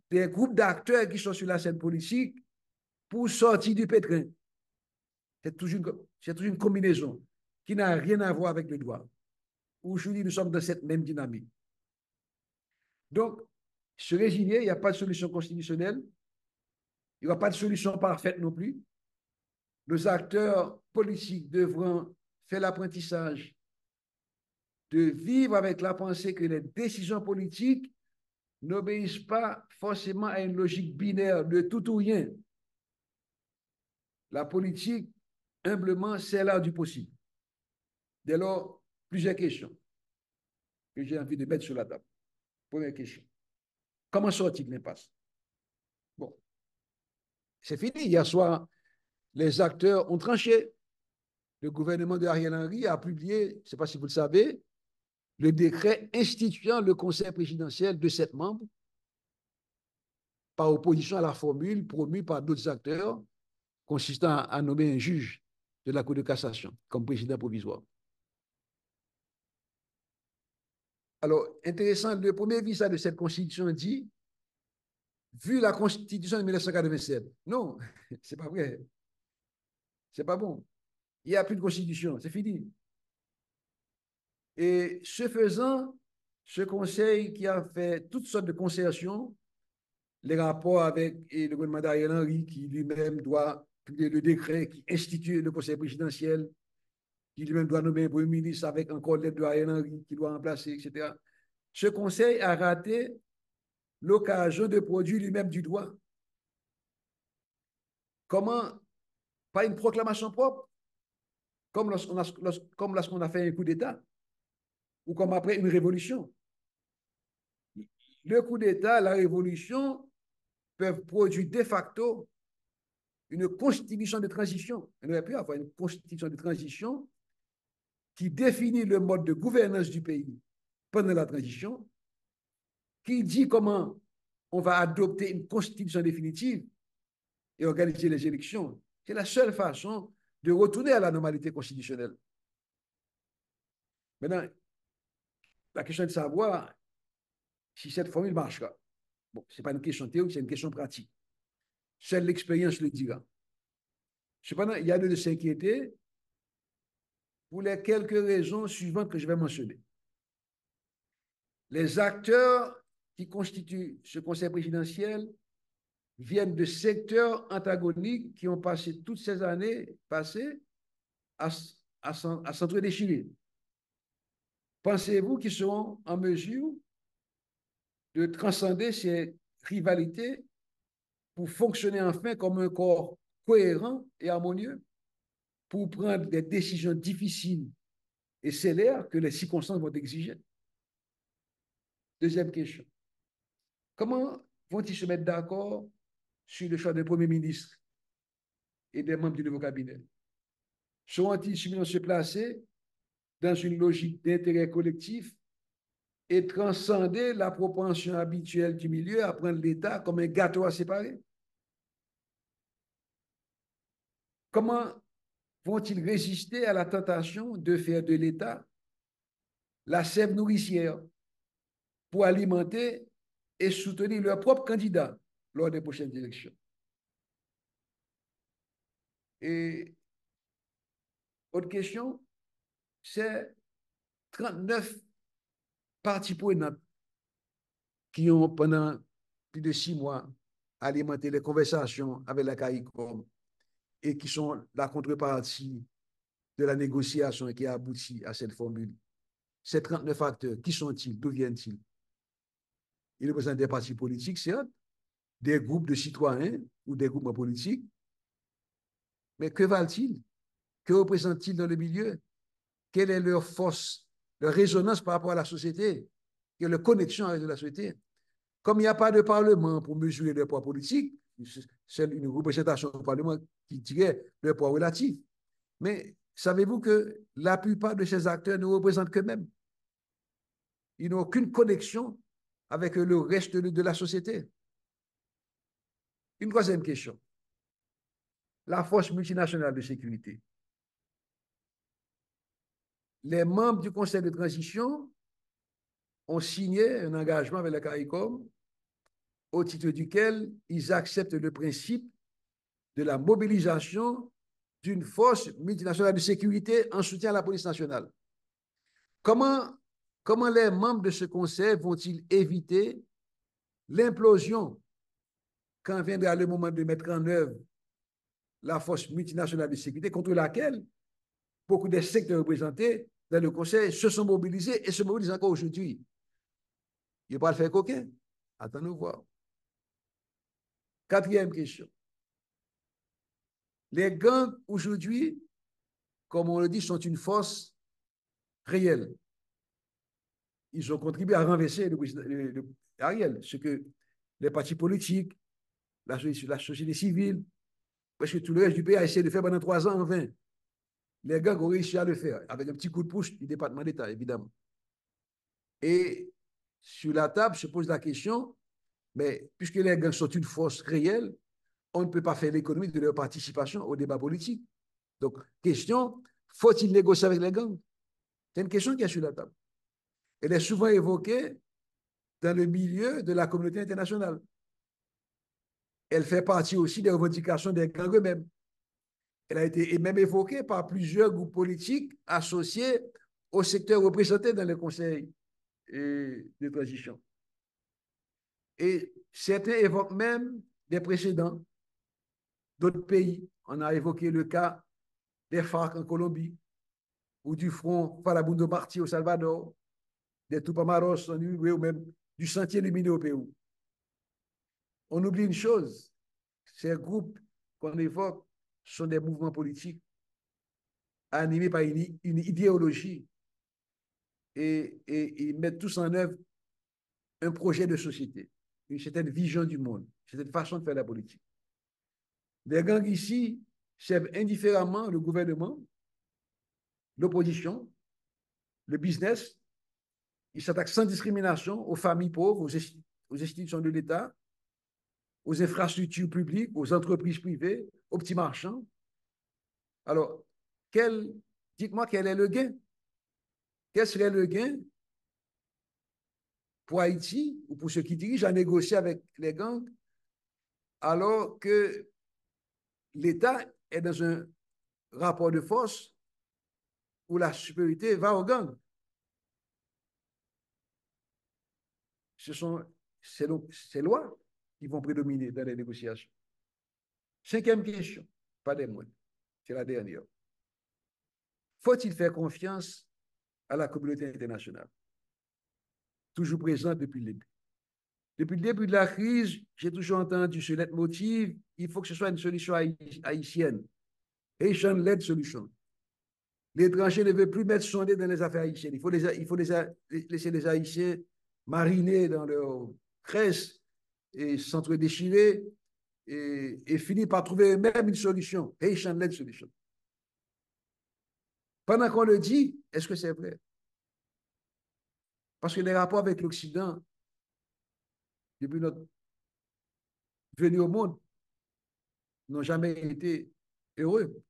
des groupes d'acteurs qui sont sur la scène politique pour sortir du pétrin. C'est toujours une combinaison qui n'a rien à voir avec le droit. Aujourd'hui, nous sommes dans cette même dynamique. Donc, se résigner, il n'y a pas de solution constitutionnelle, il n'y aura pas de solution parfaite non plus. Nos acteurs politiques devront faire l'apprentissage de vivre avec la pensée que les décisions politiques n'obéissent pas forcément à une logique binaire de tout ou rien. La politique, humblement, c'est l'art du possible. Dès lors, plusieurs questions que j'ai envie de mettre sur la table. Première question. Comment sortir de l'impasse? Bon, c'est fini. Hier soir, les acteurs ont tranché. Le gouvernement de Ariel Henry a publié, je ne sais pas si vous le savez, le décret instituant le conseil présidentiel de 7 membres par opposition à la formule promue par d'autres acteurs consistant à nommer un juge de la Cour de cassation comme président provisoire. Alors, intéressant, le premier visa de cette constitution dit, vu la constitution de 1987, non, c'est pas vrai, c'est pas bon. Il n'y a plus de constitution, c'est fini. Et ce faisant, ce conseil qui a fait toutes sortes de concessions, les rapports avec le gouvernement d'Ariel Henry, qui lui-même doit publier le décret qui institue le conseil présidentiel, qui lui-même doit nommer un premier ministre avec encore l'aide d'Ariel Henry, qui doit remplacer, etc. Ce conseil a raté l'occasion de produire lui-même du droit. Comment, pas une proclamation propre, comme lorsqu'on a fait un coup d'État, ou comme après une révolution. Le coup d'État, la révolution peuvent produire de facto une constitution de transition. On aurait pu avoir une constitution de transition qui définit le mode de gouvernance du pays pendant la transition, qui dit comment on va adopter une constitution définitive et organiser les élections. C'est la seule façon de retourner à la normalité constitutionnelle. Maintenant, la question est de savoir si cette formule marchera. Bon, ce n'est pas une question théorique, c'est une question pratique. Seule l'expérience le dira. Cependant, il y a de s'inquiéter pour les quelques raisons suivantes que je vais mentionner. Les acteurs qui constituent ce conseil présidentiel viennent de secteurs antagoniques qui ont passé toutes ces années passées à s'entre-déchirer. Pensez-vous qu'ils seront en mesure de transcender ces rivalités pour fonctionner enfin comme un corps cohérent et harmonieux, pour prendre des décisions difficiles et célères que les circonstances vont exiger? Deuxième question. Comment vont-ils se mettre d'accord sur le choix d'un Premier ministre et des membres du nouveau cabinet? Seront-ils suffisamment se placer dans une logique d'intérêt collectif et transcender la propension habituelle du milieu à prendre l'État comme un gâteau à séparer? Comment vont-ils résister à la tentation de faire de l'État la sève nourricière pour alimenter et soutenir leurs propres candidats lors des prochaines élections? Et autre question, c'est 39 parties prenantes qui ont, pendant plus de 6 mois, alimenté les conversations avec la CARICOM et qui sont la contrepartie de la négociation qui a abouti à cette formule. Ces 39 acteurs, qui sont-ils? D'où viennent-ils? Ils représentent des partis politiques, certes, des groupes de citoyens ou des groupements politiques, mais que valent-ils? Que représentent-ils dans le milieu? Quelle est leur force, leur résonance par rapport à la société? Quelle est leur connexion avec la société? Comme il n'y a pas de parlement pour mesurer leur poids politique, c'est une représentation au parlement qui dirait leur poids relatif. Mais savez-vous que la plupart de ces acteurs ne représentent qu'eux-mêmes? Ils n'ont aucune connexion avec le reste de la société. Une troisième question. La force multinationale de sécurité. Les membres du conseil de transition ont signé un engagement avec la CARICOM au titre duquel ils acceptent le principe de la mobilisation d'une force multinationale de sécurité en soutien à la police nationale. Comment, comment les membres de ce conseil vont-ils éviter l'implosion quand viendra le moment de mettre en œuvre la force multinationale de sécurité contre laquelle beaucoup des secteurs représentés dans le conseil se sont mobilisés et se mobilisent encore aujourd'hui? Il ne va pas le faire coquin. Attends-nous voir. Quatrième question. Les gangs aujourd'hui, comme on le dit, sont une force réelle. Ils ont contribué à renverser Ariel, ce que les partis politiques, la société civile, presque tout le reste du pays a essayé de faire pendant 3 ans en vain. Les gangs ont réussi à le faire, avec un petit coup de pouce du département d'État, évidemment. Et sur la table se pose la question, mais puisque les gangs sont une force réelle, on ne peut pas faire l'économie de leur participation au débat politique. Donc, question, faut-il négocier avec les gangs? C'est une question qui est sur la table. Elle est souvent évoquée dans le milieu de la communauté internationale. Elle fait partie aussi des revendications des gangs eux-mêmes. Elle a été même évoquée par plusieurs groupes politiques associés au secteur représenté dans le Conseil de transition. Et certains évoquent même des précédents d'autres pays. On a évoqué le cas des FARC en Colombie, ou du Front Farabundo Martí au Salvador, des Tupamaros en Uruguay, ou même du Sentier lumineux au Pérou. On oublie une chose, ces groupes qu'on évoque sont des mouvements politiques animés par une idéologie et ils mettent tous en œuvre un projet de société, une certaine vision du monde, une certaine façon de faire la politique. Les gangs ici servent indifféremment le gouvernement, l'opposition, le business. Ils s'attaquent sans discrimination aux familles pauvres, aux institutions de l'État, aux infrastructures publiques, aux entreprises privées, aux petits marchands. Alors, dites-moi quel est le gain? Quel serait le gain pour Haïti ou pour ceux qui dirigent à négocier avec les gangs alors que l'État est dans un rapport de force où la supériorité va aux gangs? Ce sont ces lois qui vont prédominer dans les négociations. Cinquième question, pas des moindres, c'est la dernière. Faut-il faire confiance à la communauté internationale, toujours présente depuis le début? Depuis le début de la crise, j'ai toujours entendu ce leitmotiv, il faut que ce soit une solution haïtienne, Haitian-led solution. L'étranger ne veut plus mettre son nez dans les affaires haïtiennes. Il faut laisser les Haïtiens mariner dans leur crèche et s'entre-déchirer et finir par trouver même une solution, Haitian-led solution. Pendant qu'on le dit, est-ce que c'est vrai? Parce que les rapports avec l'Occident, depuis notre venue au monde, n'ont jamais été heureux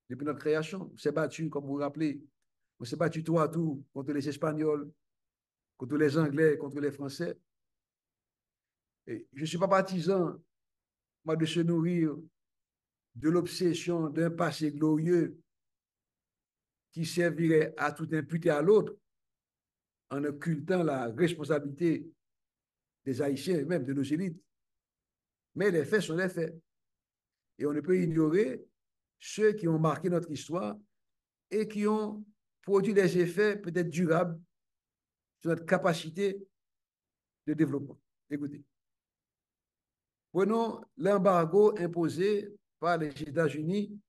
depuis notre création. On s'est battu, comme vous vous rappelez, on s'est battu tout à tout contre les Espagnols, contre les Anglais, contre les Français. Et je ne suis pas partisan, moi, de se nourrir de l'obsession d'un passé glorieux qui servirait à tout imputer à l'autre en occultant la responsabilité des Haïtiens, même de nos élites. Mais les faits sont les faits. Et on ne peut ignorer ceux qui ont marqué notre histoire et qui ont produit des effets peut-être durables sur notre capacité de développement. Écoutez, prenons l'embargo imposé par les États-Unis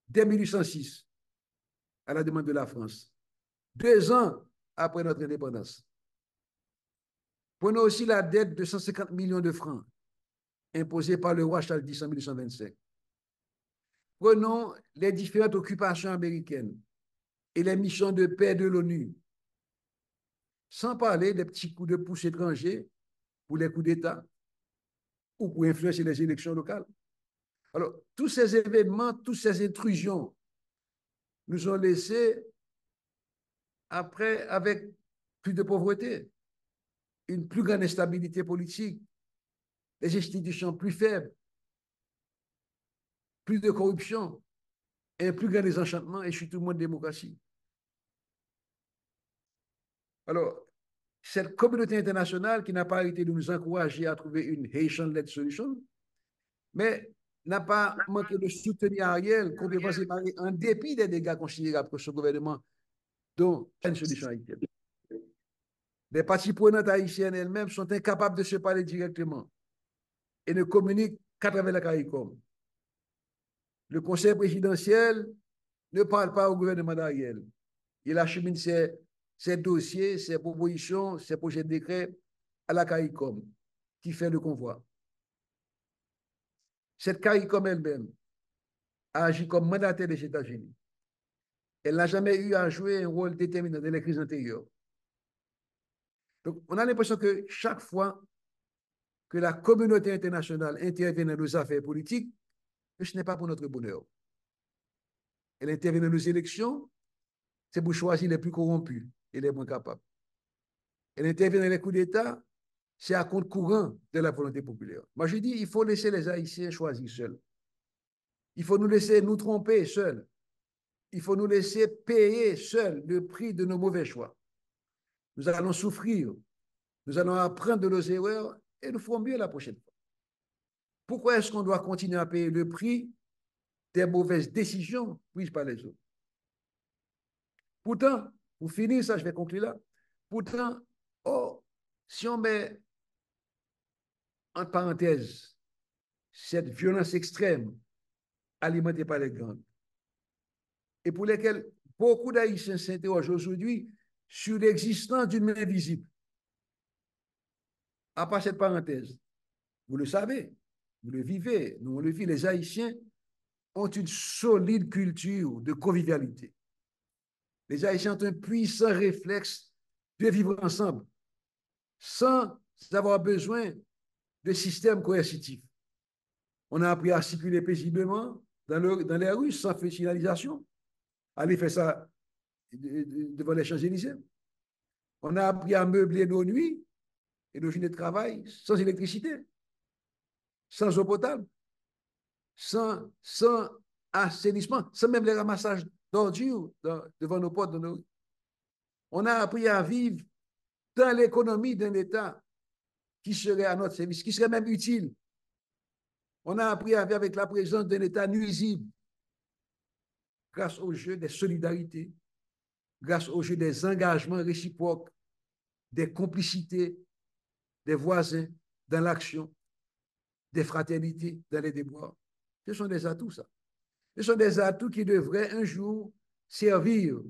dès 1806 à la demande de la France, 2 ans après notre indépendance. Prenons aussi la dette de 150 millions de francs imposée par le roi Charles X en 1825. Prenons les différentes occupations américaines et les missions de paix de l'ONU, sans parler des petits coups de pouce étrangers pour les coups d'État ou pour influencer les élections locales. Alors, tous ces événements, toutes ces intrusions nous ont laissés après avec plus de pauvreté, une plus grande instabilité politique, des institutions plus faibles, plus de corruption, un plus grand désenchantement et surtout moins de démocratie. Alors, cette communauté internationale qui n'a pas arrêté de nous encourager à trouver une Haitian-led solution, mais n'a pas manqué de soutenir Ariel complètement séparé en dépit des dégâts considérables que ce gouvernement dont une solution haïtienne. Les parties prenantes haïtiennes elles-mêmes sont incapables de se parler directement et ne communiquent qu'à travers la CARICOM. Le conseil présidentiel ne parle pas au gouvernement d'Ariel. Il achemine ses dossiers, ses propositions, ses projets de décret à la CARICOM, qui fait le convoi. Cette CARICOM elle-même a agi comme mandataire des États-Unis. Elle n'a jamais eu à jouer un rôle déterminant dans les crises antérieures. Donc, on a l'impression que chaque fois que la communauté internationale intervient dans nos affaires politiques, ce n'est pas pour notre bonheur. Elle intervient dans nos élections, c'est pour choisir les plus corrompus et les moins capables. Elle intervient dans les coups d'État, c'est à compte courant de la volonté populaire. Moi, je dis, il faut laisser les Haïtiens choisir seuls. Il faut nous laisser nous tromper seuls. Il faut nous laisser payer seuls le prix de nos mauvais choix. Nous allons souffrir, nous allons apprendre de nos erreurs et nous ferons mieux la prochaine fois. Pourquoi est-ce qu'on doit continuer à payer le prix des mauvaises décisions prises par les autres? Pourtant, pour finir ça, je vais conclure là. Pourtant, oh, si on met en parenthèse cette violence extrême alimentée par les gangs et pour lesquelles beaucoup d'Haïtiens s'interrogent aujourd'hui sur l'existence d'une main invisible, à part cette parenthèse, vous le savez, vous le vivez, nous on le vit, les Haïtiens ont une solide culture de convivialité. Les Haïtiens ont un puissant réflexe de vivre ensemble sans avoir besoin de systèmes coercitifs. On a appris à circuler paisiblement dans les rues sans finalisation. Aller faire ça devant les Champs-Élysées. On a appris à meubler nos nuits et nos journées de travail sans électricité, sans eau potable, sans assainissement, sans même les ramassages d'ordures devant nos portes. On a appris à vivre dans l'économie d'un État qui serait à notre service, qui serait même utile. On a appris à vivre avec la présence d'un État nuisible grâce au jeu des solidarités, grâce au jeu des engagements réciproques, des complicités des voisins dans l'action, des fraternités dans les déboires. Ce sont des atouts, ça. Ce sont des atouts qui devraient un jour servir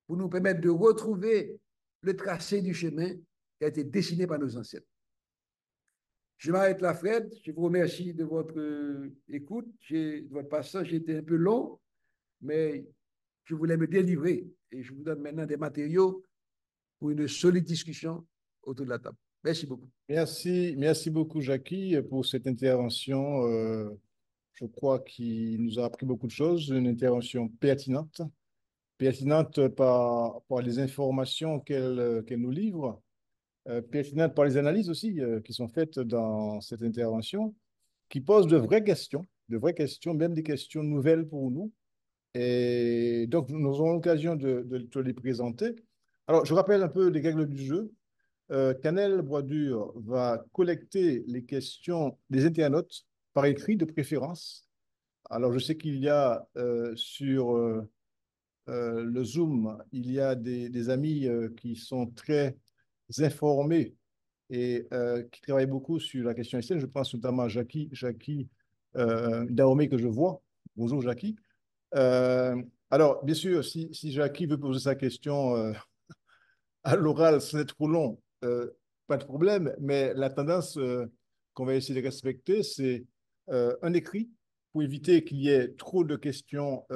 pour nous permettre de retrouver le tracé du chemin qui a été dessiné par nos ancêtres. Je m'arrête là, Fred. Je vous remercie de votre écoute, de votre passage. J'étais un peu long, mais je voulais me délivrer et je vous donne maintenant des matériaux pour une solide discussion autour de la table. Merci beaucoup. Merci beaucoup, Jackie, pour cette intervention. Je crois qu'il nous a appris beaucoup de choses, une intervention pertinente par les informations qu'elle nous livre, pertinente par les analyses aussi qui sont faites dans cette intervention, qui posent de vraies questions, même des questions nouvelles pour nous. Et donc, nous aurons l'occasion de te les présenter. Alors, je rappelle un peu les règles du jeu. Canel Boisdur va collecter les questions des internautes par écrit de préférence. Alors, je sais qu'il y a sur le Zoom, il y a des amis qui sont très informés et qui travaillent beaucoup sur la question haïtienne. Je pense notamment à Jackie Dahomey que je vois. Bonjour Jackie. Alors, bien sûr, si Jackie veut poser sa question à l'oral, c'est trop long, pas de problème, mais la tendance qu'on va essayer de respecter, c'est un écrit pour éviter qu'il y ait trop de questions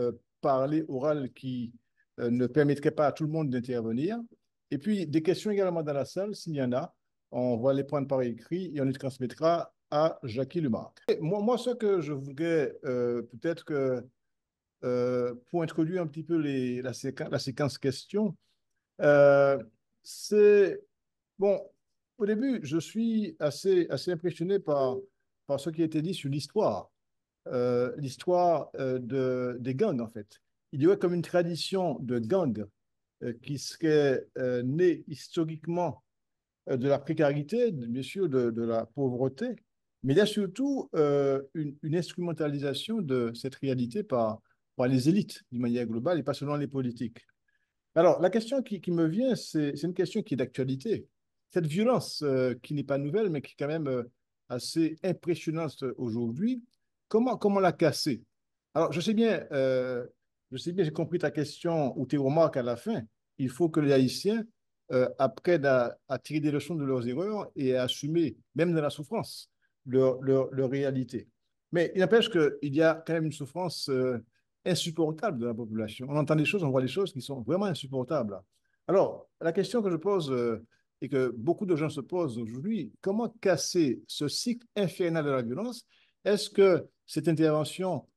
parlées, orales, qui ne permettraient pas à tout le monde d'intervenir. Et puis, des questions également dans la salle, s'il y en a, on va les prendre par écrit et on les transmettra à Jackie Lumarque. Moi, ce que je voudrais, peut-être que pour introduire un petit peu la séquence questions, euh, c'est bon. Au début, je suis assez impressionné par ce qui a été dit sur l'histoire des gangs, en fait. Il y aurait comme une tradition de gangs qui serait née historiquement de la précarité, bien sûr, de la pauvreté, mais il y a surtout une instrumentalisation de cette réalité par les élites, d'une manière globale, et pas seulement les politiques. Alors, la question qui me vient, c'est une question qui est d'actualité. Cette violence qui n'est pas nouvelle, mais qui est quand même assez impressionnante aujourd'hui, comment la casser? Alors, je sais bien, j'ai compris ta question ou tes remarques à la fin. Il faut que les Haïtiens apprennent à tirer des leçons de leurs erreurs et à assumer, même dans la souffrance, leur réalité. Mais il n'empêche qu'il y a quand même une souffrance insupportable de la population. On entend des choses, on voit des choses qui sont vraiment insupportables. Alors, la question que je pose et que beaucoup de gens se posent aujourd'hui, comment casser ce cycle infernal de la violence? Est-ce que cette intervention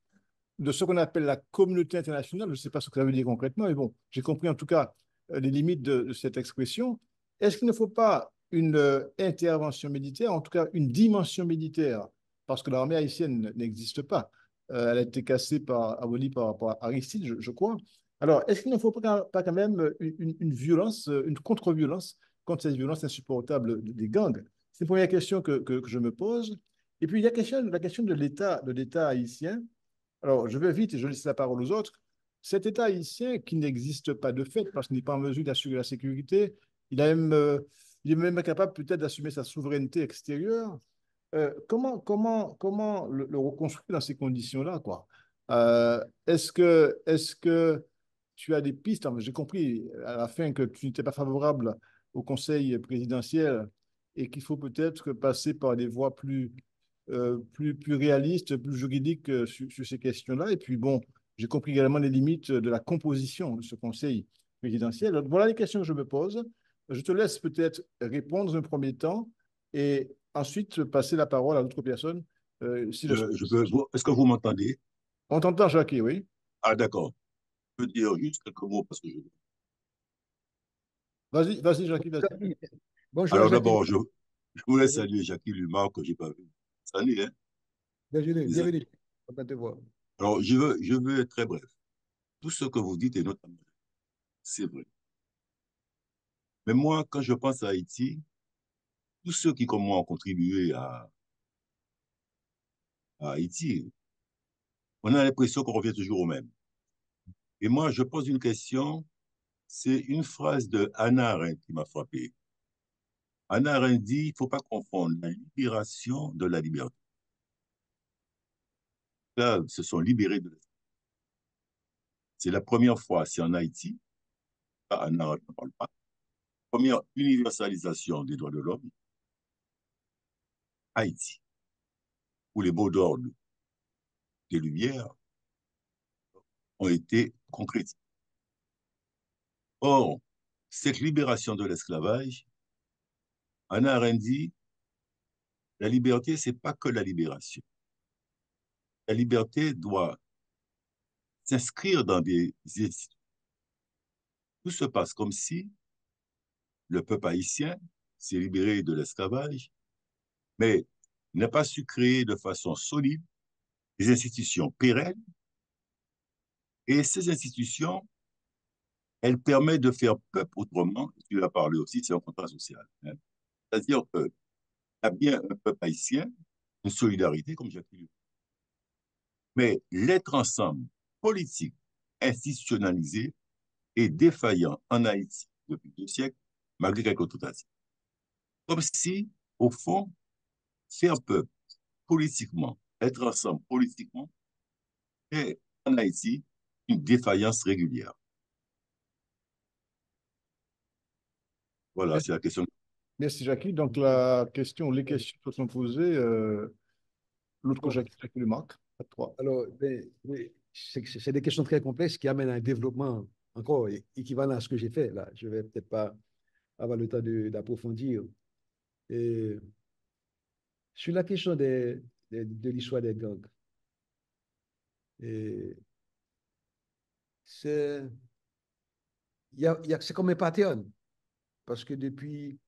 de ce qu'on appelle la communauté internationale, je ne sais pas ce que ça veut dire concrètement, mais bon, j'ai compris en tout cas les limites de cette expression. est-ce qu'il ne faut pas une intervention militaire, en tout cas une dimension militaire, parce que l'armée haïtienne n'existe pas. Elle a été cassée abolie par Aristide, je crois. Alors, est-ce qu'il ne faut pas quand même une violence, une contre-violence contre cette violence insupportable des gangs? C'est une première question que je me pose. Et puis, il y a la question de l'État haïtien. Alors, je vais vite et je laisse la parole aux autres. Cet État haïtien qui n'existe pas de fait parce qu'il n'est pas en mesure d'assurer la sécurité, il est même capable peut-être d'assumer sa souveraineté extérieure. Comment le reconstruire dans ces conditions-là, quoi? Est-ce que tu as des pistes? Enfin, j'ai compris à la fin que tu n'étais pas favorable au conseil présidentiel et qu'il faut peut-être passer par des voies plus réaliste, plus juridique sur ces questions-là. Et puis, bon, j'ai compris également les limites de la composition de ce conseil présidentiel. Donc, voilà les questions que je me pose. Je te laisse peut-être répondre dans un premier temps et ensuite passer la parole à d'autres personnes. Si le... Est-ce que vous m'entendez? On t'entend, Jackie, oui. Ah, d'accord. Je peux dire juste quelques mots parce que je... Vas-y, Jackie, vas-y. Bonjour, Alors Jackie. d'abord, je voulais saluer Jackie Lumar que je n'ai pas vu. Salut, hein? Bienvenue, Des amis. bienvenue. Content de te voir. Alors, je veux être très bref. Tout ce que vous dites est notamment, c'est vrai. Mais moi, quand je pense à Haïti, tous ceux qui, comme moi, ont contribué à Haïti, on a l'impression qu'on revient toujours au même. Et moi, je pose une question, c'est une phrase de Hannah Arendt qui m'a frappé. Hannah Arendt dit, il ne faut pas confondre la libération de la liberté. Là, ils se sont libérés de l'esclavage. C'est la première fois, c'est en Haïti, Hannah Arendt ne parle pas, première universalisation des droits de l'homme, Haïti, où les mots d'ordre des Lumières ont été concrétisés. Or, cette libération de l'esclavage, Hannah Arendt dit, la liberté, ce n'est pas que la libération. La liberté doit s'inscrire dans des institutions. Tout se passe comme si le peuple haïtien s'est libéré de l'esclavage, mais n'a pas su créer de façon solide des institutions pérennes. Et ces institutions, elles permettent de faire peuple autrement. Tu as parlé aussi, c'est un contrat social. Hein. C'est-à-dire qu'il y a bien un peuple haïtien, une solidarité, comme j'ai dit. Mais l'être ensemble politique, institutionnalisé et défaillant en Haïti depuis 2 siècles, malgré quelques tentatives. Comme si, au fond, faire peuple politiquement, être ensemble politiquement, est en Haïti une défaillance régulière. Voilà, c'est la question. Merci, Jackie. Donc, les questions se sont posées. L'autre que Bon, Jackie le marque, à toi. alors, oui, c'est des questions très complexes qui amènent à un développement encore équivalent à ce que j'ai fait là. Je vais peut-être pas avoir le temps d'approfondir. Et sur la question de l'histoire des gangs, et c'est c'est comme un pattern, parce que depuis,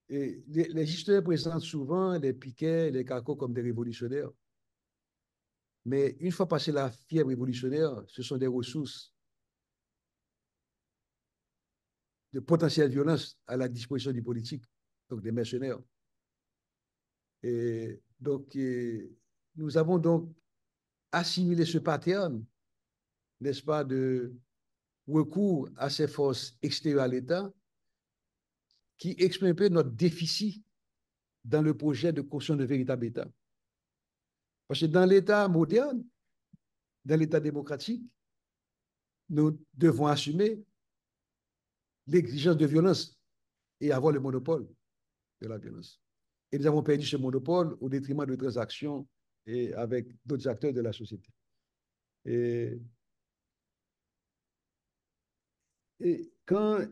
les historiens présentent souvent les piquets, les carcos comme des révolutionnaires. Mais une fois passé la fièvre révolutionnaire, ce sont des ressources de potentielle violence à la disposition du politique, donc des mercenaires. Et donc, nous avons donc assimilé ce pattern, n'est-ce pas, de recours à ces forces extérieures à l'État qui exprime un peu notre déficit dans le projet de construction de véritable État. Parce que dans l'État moderne, dans l'État démocratique, nous devons assumer l'exigence de violence et avoir le monopole de la violence. Et nous avons perdu ce monopole au détriment de transactions et avec d'autres acteurs de la société. Et,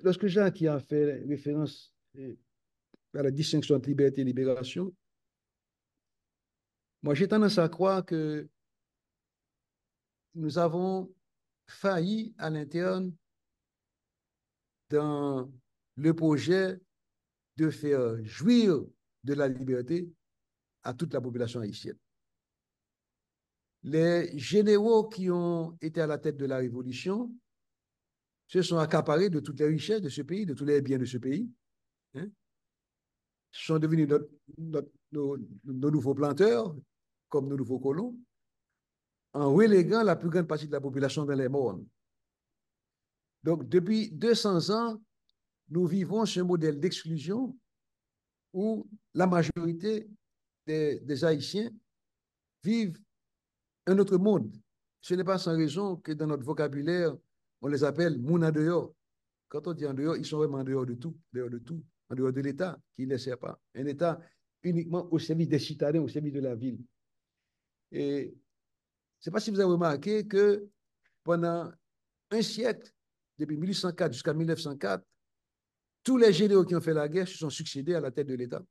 lorsque Jacques a fait référence à la distinction entre liberté et libération, moi j'ai tendance à croire que nous avons failli à l'interne dans le projet de faire jouir de la liberté à toute la population haïtienne. Les généraux qui ont été à la tête de la Révolution se sont accaparés de toutes les richesses de ce pays, de tous les biens de ce pays, hein, sont devenus nos nouveaux planteurs, comme nos nouveaux colons, en reléguant la plus grande partie de la population dans les mornes. Donc, depuis 200 ans, nous vivons ce modèle d'exclusion où la majorité des Haïtiens vivent un autre monde. Ce n'est pas sans raison que dans notre vocabulaire, on les appelle mouna dehors. Quand on dit en dehors, ils sont vraiment en dehors de tout, en dehors de l'État qui ne les sert pas. Un État uniquement au service des citadins, au service de la ville. Et je ne sais pas si vous avez remarqué que pendant un siècle, depuis 1804 jusqu'à 1904, tous les généraux qui ont fait la guerre se sont succédés à la tête de l'État.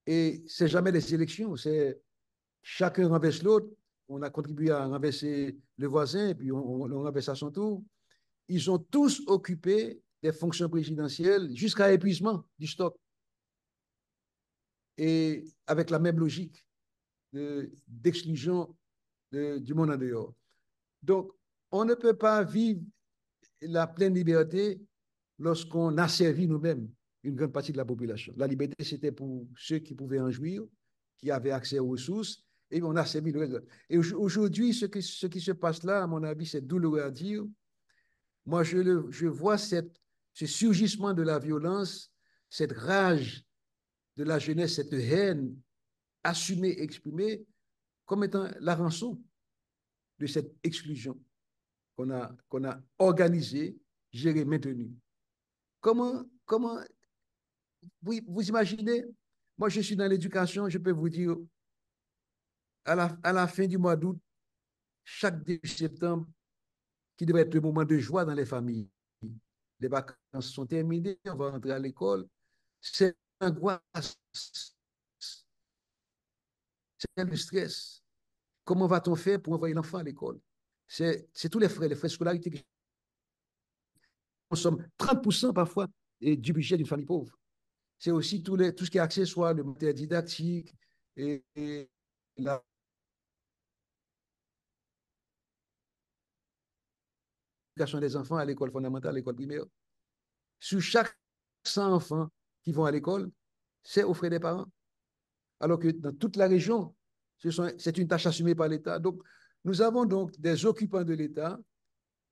Et c'est jamais des élections, c'est chacun renverse l'autre. On a contribué à renverser le voisin, et puis on renverse à son tour. Ils ont tous occupé des fonctions présidentielles jusqu'à épuisement du stock. Et avec la même logique d'exclusion du monde en dehors. Donc, on ne peut pas vivre la pleine liberté lorsqu'on asservit nous-mêmes une grande partie de la population. La liberté, c'était pour ceux qui pouvaient en jouir, qui avaient accès aux ressources, et on a servi le reste. Et aujourd'hui, ce qui se passe là, à mon avis, c'est douloureux à dire. Moi, je vois ce surgissement de la violence, cette rage de la jeunesse, cette haine assumée, exprimée, comme étant la rançon de cette exclusion qu'on a organisée, gérée, maintenue. Comment vous imaginez, moi je suis dans l'éducation, je peux vous dire, à la fin du mois d'août, chaque début septembre, qui devrait être le moment de joie dans les familles. Les vacances sont terminées, on va rentrer à l'école. C'est l'angoisse, c'est le stress. Comment va-t-on faire pour envoyer l'enfant à l'école? C'est tous les frais de scolarité qui consomment 30% parfois du budget d'une famille pauvre. C'est aussi tout ce qui est accessoire, le matériel didactique et l'éducation des enfants à l'école fondamentale, à l'école primaire. Sur chaque 100 enfants qui vont à l'école, c'est aux frais des parents. Alors que dans toute la région, c'est une tâche assumée par l'État. Donc, nous avons donc des occupants de l'État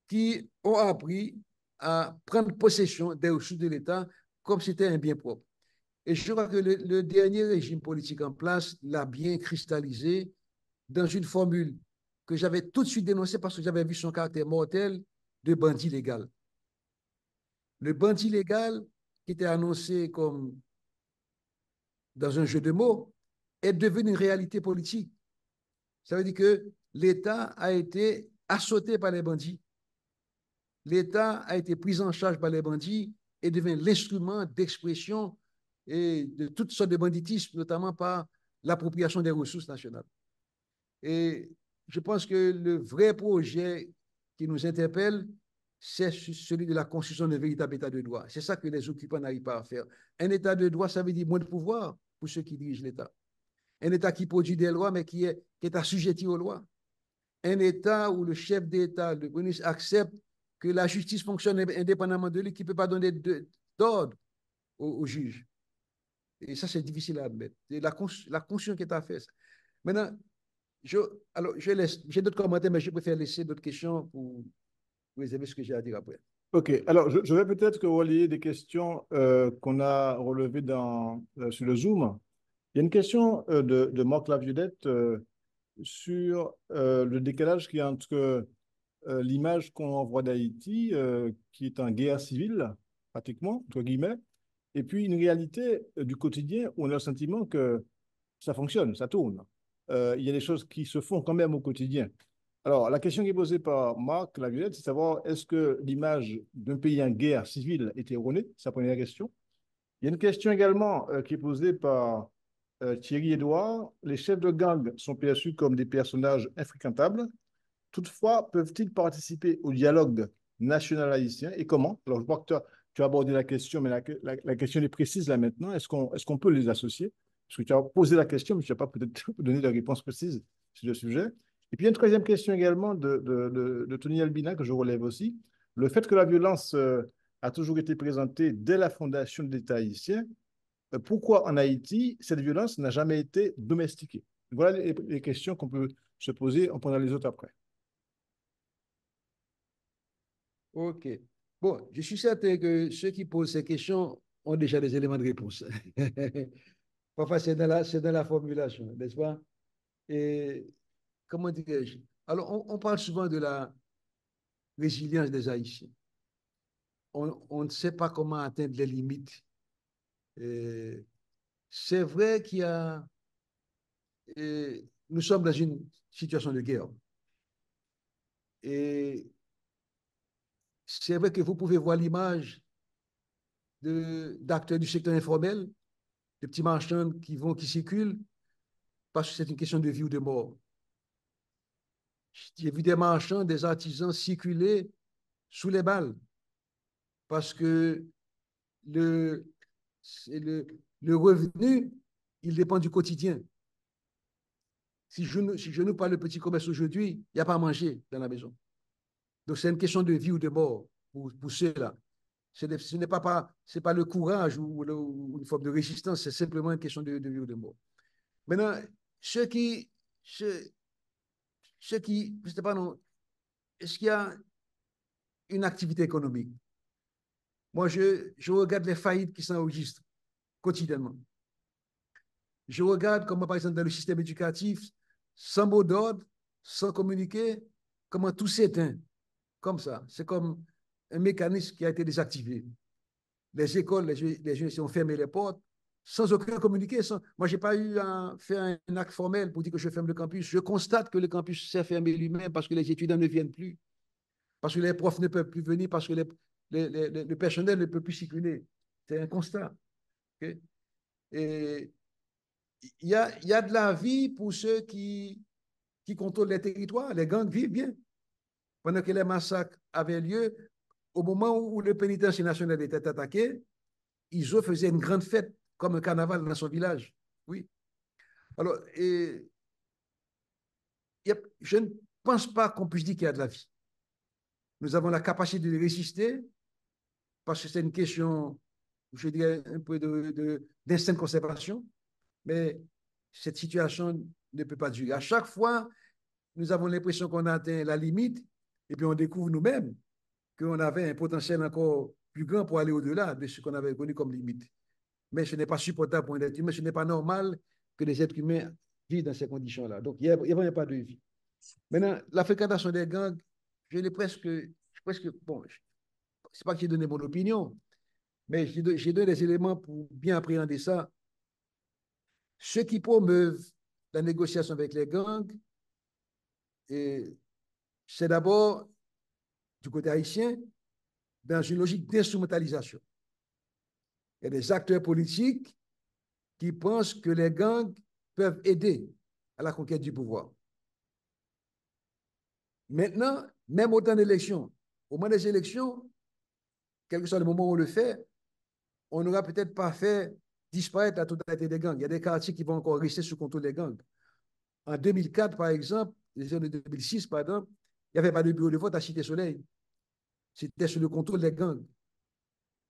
qui ont appris à prendre possession des ressources de l'État comme si c'était un bien propre. Et je crois que le dernier régime politique en place l'a bien cristallisé dans une formule que j'avais tout de suite dénoncée parce que j'avais vu son caractère mortel de bandit légal. Le bandit légal, qui était annoncé comme dans un jeu de mots, est devenu une réalité politique. Ça veut dire que l'État a été assoté par les bandits. L'État a été pris en charge par les bandits et devient l'instrument d'expression et de toutes sortes de banditisme, notamment par l'appropriation des ressources nationales. Et je pense que le vrai projet qui nous interpelle, c'est celui de la construction d'un véritable État de droit. C'est ça que les occupants n'arrivent pas à faire. Un État de droit, ça veut dire moins de pouvoir pour ceux qui dirigent l'État. Un État qui produit des lois, mais qui est assujetti aux lois. Un État où le chef d'État, le Premier ministre, accepte que la justice fonctionne indépendamment de lui, qui ne peut pas donner d'ordre aux juges. Et ça, c'est difficile à admettre. C'est la conscience qui est à faire. Maintenant, j'ai d'autres commentaires, mais je préfère laisser d'autres questions pour réserver ce que j'ai à dire après. OK. Alors, je vais peut-être relayer des questions qu'on a relevées sur le Zoom. Il y a une question de Marc Laviolette sur le décalage qu'il y a entre l'image qu'on envoie d'Haïti, qui est en guerre civile, pratiquement, entre guillemets, et puis une réalité du quotidien où on a le sentiment que ça fonctionne, ça tourne. Il y a des choses qui se font quand même au quotidien. Alors, la question qui est posée par Marc Laviolette, c'est de savoir est-ce que l'image d'un pays en guerre civile est erronée? C'est la première question. Il y a une question également qui est posée par Thierry Edouard. Les chefs de gang sont perçus comme des personnages infréquentables. Toutefois, peuvent-ils participer au dialogue national haïtien et comment? Alors, je crois que tu as abordé la question, mais la question est précise là maintenant. Est-ce qu'on peut les associer? Parce que tu as posé la question, mais tu n'as pas peut-être donné de réponse précise sur le sujet. Et puis, il y a une troisième question également de Tony Albina que je relève aussi. Le fait que la violence a toujours été présentée dès la fondation de l'État haïtien, pourquoi en Haïti, cette violence n'a jamais été domestiquée? Voilà les questions qu'on peut se poser. On prendra les autres après. OK. Bon, je suis certain que ceux qui posent ces questions ont déjà des éléments de réponse. Parfois, c'est dans la formulation, n'est-ce pas? Et comment dirais-je? Alors, on parle souvent de la résilience des Haïtiens. On ne sait pas comment atteindre les limites. Et c'est vrai qu'il y a... nous sommes dans une situation de guerre. Et c'est vrai que vous pouvez voir l'image d'acteurs du secteur informel, de petits marchands qui circulent, parce que c'est une question de vie ou de mort. J'ai vu des marchands, des artisans circuler sous les balles, parce que le, le, le revenu, il dépend du quotidien. Si je nous parle de petit commerce aujourd'hui, il n'y a pas à manger dans la maison. Donc, c'est une question de vie ou de mort pour ceux-là. Ce n'est pas le courage ou une forme de résistance, c'est simplement une question de vie ou de mort. Maintenant, ceux qui, ceux, ceux qui, je ne sais pas, non, est-ce qu'il y a une activité économique? Moi, je regarde les faillites qui s'enregistrent quotidiennement. Je regarde comment, par exemple, dans le système éducatif, sans mot d'ordre, sans communiquer, comment tout s'éteint. Comme ça. C'est comme un mécanisme qui a été désactivé. Les écoles, les jeunes ont fermé les portes sans aucun communiqué. Moi, je n'ai pas eu à faire un acte formel pour dire que je ferme le campus. Je constate que le campus s'est fermé lui-même parce que les étudiants ne viennent plus, parce que les profs ne peuvent plus venir, parce que le personnel ne peut plus circuler. C'est un constat. Okay? Et il y a de la vie pour ceux qui contrôlent les territoires. Les gangs vivent bien. Pendant que les massacres avaient lieu, au moment où le pénitencier national était attaqué, Iso faisait une grande fête, comme un carnaval dans son village. Oui. Alors, je ne pense pas qu'on puisse dire qu'il y a de la vie. Nous avons la capacité de résister, parce que c'est une question, je dirais, un peu d'instinct de conservation, mais cette situation ne peut pas durer. À chaque fois, nous avons l'impression qu'on a atteint la limite, et puis on découvre nous-mêmes qu'on avait un potentiel encore plus grand pour aller au-delà de ce qu'on avait connu comme limite. Mais ce n'est pas supportable pour un être humain, ce n'est pas normal que les êtres humains vivent dans ces conditions-là. Donc, il n'y a pas de vie. Maintenant, la fréquentation des gangs, je l'ai presque, bon, c'est pas que j'ai donné mon opinion, mais j'ai donné des éléments pour bien appréhender ça. Ceux qui promeuvent la négociation avec les gangs, c'est d'abord, du côté haïtien, dans une logique d'instrumentalisation. Il y a des acteurs politiques qui pensent que les gangs peuvent aider à la conquête du pouvoir. Maintenant, même au temps d'élection, au moment des élections, quel que soit le moment où on le fait, on n'aura peut-être pas fait disparaître la totalité des gangs. Il y a des quartiers qui vont encore rester sous contrôle des gangs. En 2004, par exemple, les années 2006, par exemple, il n'y avait pas de bureau de vote à Cité-Soleil. C'était sous le contrôle des gangs.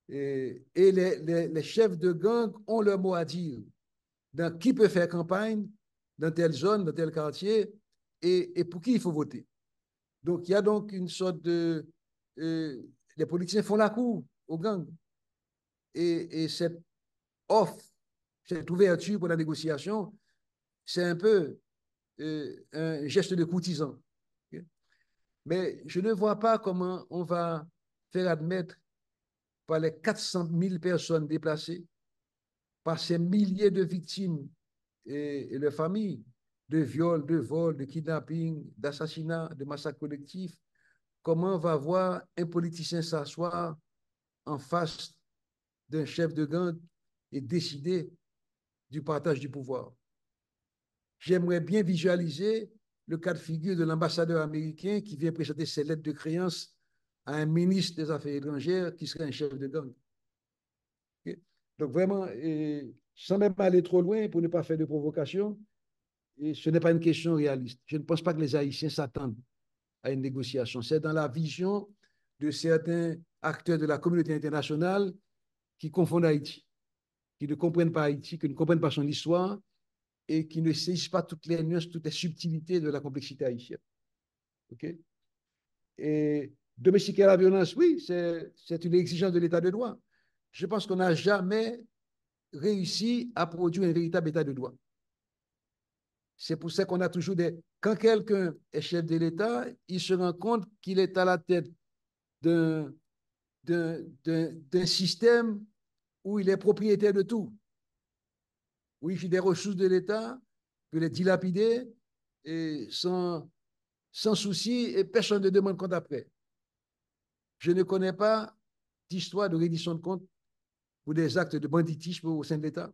Et les chefs de gangs ont leur mot à dire dans qui peut faire campagne, dans telle zone, dans tel quartier, et pour qui il faut voter. Donc, il y a donc une sorte de... les politiciens font la cour aux gangs. Et cette offre, cette ouverture pour la négociation, c'est un peu un geste de courtisan. Okay? Mais je ne vois pas comment on va faire admettre par les 400 000 personnes déplacées, par ces milliers de victimes et leurs familles, de viols, de vols, de kidnapping, d'assassinats, de massacres collectifs, comment va voir un politicien s'asseoir en face d'un chef de gang et décider du partage du pouvoir? J'aimerais bien visualiser le cas de figure de l'ambassadeur américain qui vient présenter ses lettres de créance à un ministre des Affaires étrangères qui serait un chef de gang. Okay? Donc vraiment, sans même aller trop loin pour ne pas faire de provocation, et ce n'est pas une question réaliste. Je ne pense pas que les Haïtiens s'attendent à une négociation. C'est dans la vision de certains acteurs de la communauté internationale qui confondent Haïti, qui ne comprennent pas Haïti, qui ne comprennent pas son histoire et qui ne saisissent pas toutes les nuances, toutes les subtilités de la complexité haïtienne. Okay? Et domestiquer la violence, oui, c'est une exigence de l'état de droit. Je pense qu'on n'a jamais réussi à produire un véritable état de droit. C'est pour ça qu'on a toujours des... Quand quelqu'un est chef de l'État, il se rend compte qu'il est à la tête d'un système où il est propriétaire de tout, où il fait des ressources de l'État, peut les dilapider et sans souci et personne ne demande compte après. Je ne connais pas d'histoire de reddition de compte pour des actes de banditisme au sein de l'État.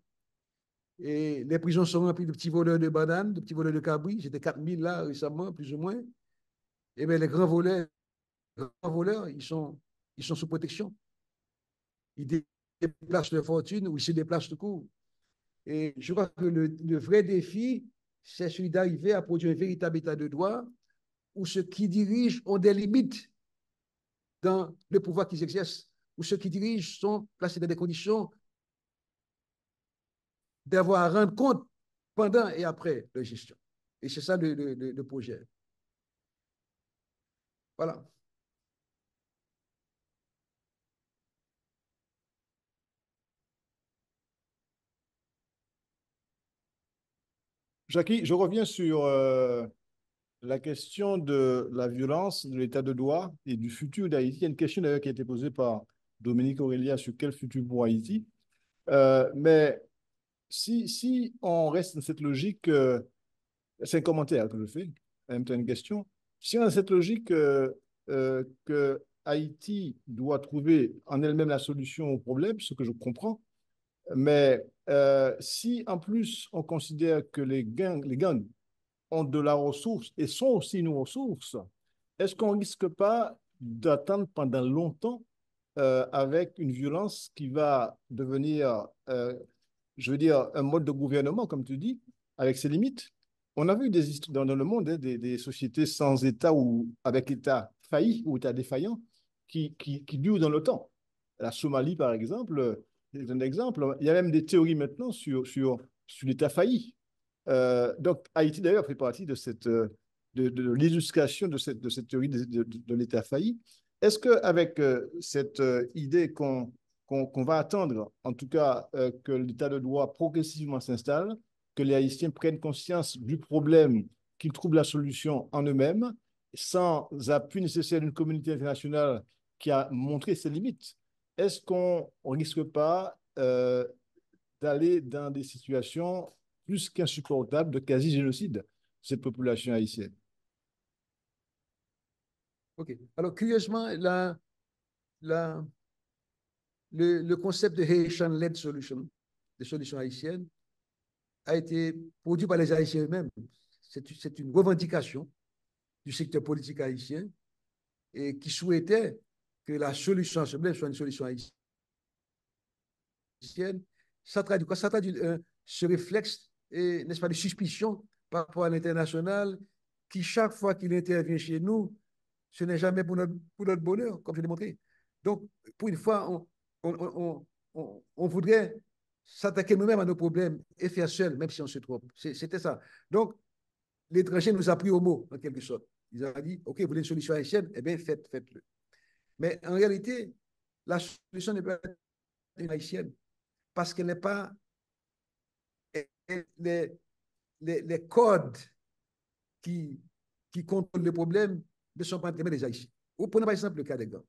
Et les prisons sont remplies de petits voleurs de bananes, de petits voleurs de cabris. J'étais 4000 là récemment, plus ou moins. Et bien, les grands voleurs, ils sont sous protection. Ils déplacent leur fortune ou ils se déplacent tout court. Et je crois que le vrai défi, c'est celui d'arriver à produire un véritable état de droit où ceux qui dirigent ont des limites dans le pouvoir qu'ils exercent, où ceux qui dirigent sont placés dans des conditions d'avoir à rendre compte pendant et après leur gestion. Et c'est ça le projet. Voilà. Jackie, je reviens sur la question de la violence, de l'état de droit et du futur d'Haïti. Il y a une question d'ailleurs qui a été posée par Dominique Aurélia sur quel futur pour Haïti. Mais si on reste dans cette logique, c'est un commentaire que je fais, en même temps une question. Si on a cette logique que Haïti doit trouver en elle-même la solution au problème, ce que je comprends, mais si en plus on considère que les gangs ont de la ressource et sont aussi nos ressources, est-ce qu'on ne risque pas d'attendre pendant longtemps avec une violence qui va devenir, je veux dire, un mode de gouvernement, comme tu dis, avec ses limites? On a vu des histoires dans le monde, hein, des sociétés sans État ou avec État failli ou État défaillant qui durent dans le temps. La Somalie, par exemple, c'est un exemple. Il y a même des théories maintenant sur l'État failli. Donc, Haïti, d'ailleurs, fait partie de de l'illustration de cette théorie de l'État failli. Est-ce qu'avec cette idée qu'on va attendre, en tout cas, que l'État de droit progressivement s'installe, que les Haïtiens prennent conscience du problème, qu'ils trouvent la solution en eux-mêmes, sans appui nécessaire d'une communauté internationale qui a montré ses limites, est-ce qu'on ne risque pas d'aller dans des situations plus qu'insupportables de quasi-génocide de cette population haïtienne? OK. Alors, curieusement, la, le concept de Haitian-led solution, de solution haïtienne, a été produit par les Haïtiens eux-mêmes. C'est une revendication du secteur politique haïtien et qui souhaitait que la solution à ce problème soit une solution haïtienne. Ça traduit quoi? Ça traduit ce réflexe, n'est-ce pas, de suspicion par rapport à l'international qui, chaque fois qu'il intervient chez nous, ce n'est jamais pour notre bonheur, comme je l'ai montré. Donc, pour une fois, on voudrait s'attaquer nous-mêmes à nos problèmes et faire seul, même si on se trompe. C'était ça. Donc, l'étranger nous a pris au mot, en quelque sorte. Ils ont dit, OK, vous voulez une solution haïtienne? Eh bien, faites-le. Mais en réalité, la solution n'est pas une haïtienne parce qu'elle n'est pas les, les codes qui, qui contrôlent le problème ne sont pas entre les mains des Haïtiens. Vous prenez par exemple le cas des gars.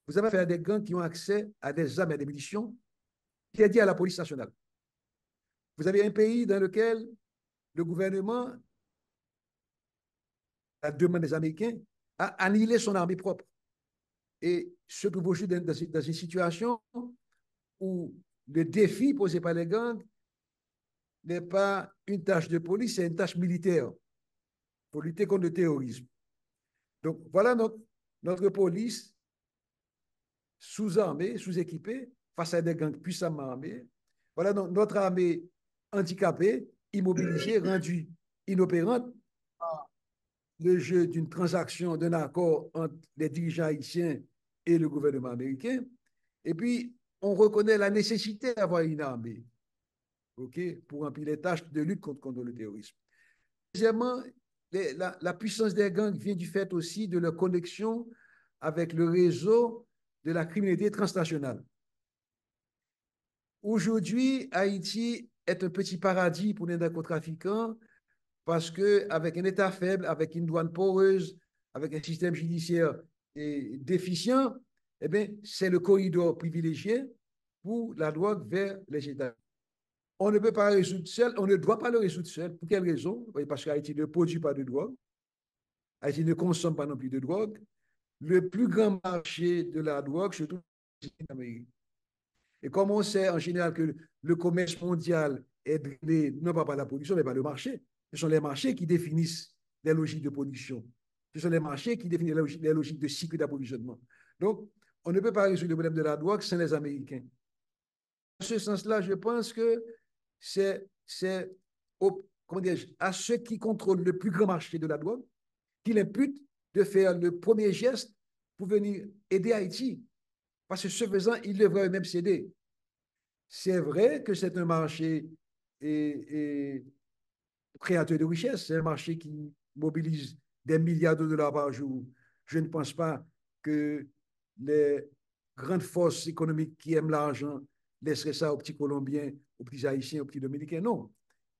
Vous avez affaire à des gangs qui ont accès à des armes et des munitions qui est dit à la police nationale. Vous avez un pays dans lequel le gouvernement, à la demande des Américains, a annihilé son armée propre. Et se trouve aujourd'hui dans une situation où le défi posé par les gangs n'est pas une tâche de police, c'est une tâche militaire pour lutter contre le terrorisme. Donc, voilà notre police sous-armée, sous-équipée, face à des gangs puissamment armés. Voilà notre armée handicapée, immobilisée, rendue inopérante par le jeu d'une transaction, d'un accord entre les dirigeants haïtiens et le gouvernement américain. Et puis, on reconnaît la nécessité d'avoir une armée, okay, pour remplir les tâches de lutte contre le terrorisme. Deuxièmement, la puissance des gangs vient du fait aussi de leur connexion avec le réseau de la criminalité transnationale. Aujourd'hui, Haïti est un petit paradis pour les narcotrafiquants parce qu'avec un État faible, avec une douane poreuse, avec un système judiciaire déficient, eh bien, c'est le corridor privilégié pour la drogue vers les États. On ne peut pas résoudre seul, on ne doit pas le résoudre seul. Pour quelle raison? Parce qu'Haïti ne produit pas de drogue, Haïti ne consomme pas non plus de drogue. Le plus grand marché de la drogue se trouve en Amérique. Et comme on sait en général que le commerce mondial est drainé non pas par la production, mais par le marché, ce sont les marchés qui définissent les logiques de production. Ce sont les marchés qui définissent les logiques de cycle d'approvisionnement. Donc, on ne peut pas résoudre le problème de la drogue sans les Américains. Dans ce sens-là, je pense que c'est à ceux qui contrôlent le plus grand marché de la drogue qu'il impute de faire le premier geste pour venir aider Haïti. Parce que ce faisant, ils devraient eux-mêmes céder. C'est vrai que c'est un marché créateur de richesse, c'est un marché qui mobilise des milliards de dollars par jour. Je ne pense pas que les grandes forces économiques qui aiment l'argent laisseraient ça aux petits Colombiens, aux petits Haïtiens, aux petits Dominicains. Non.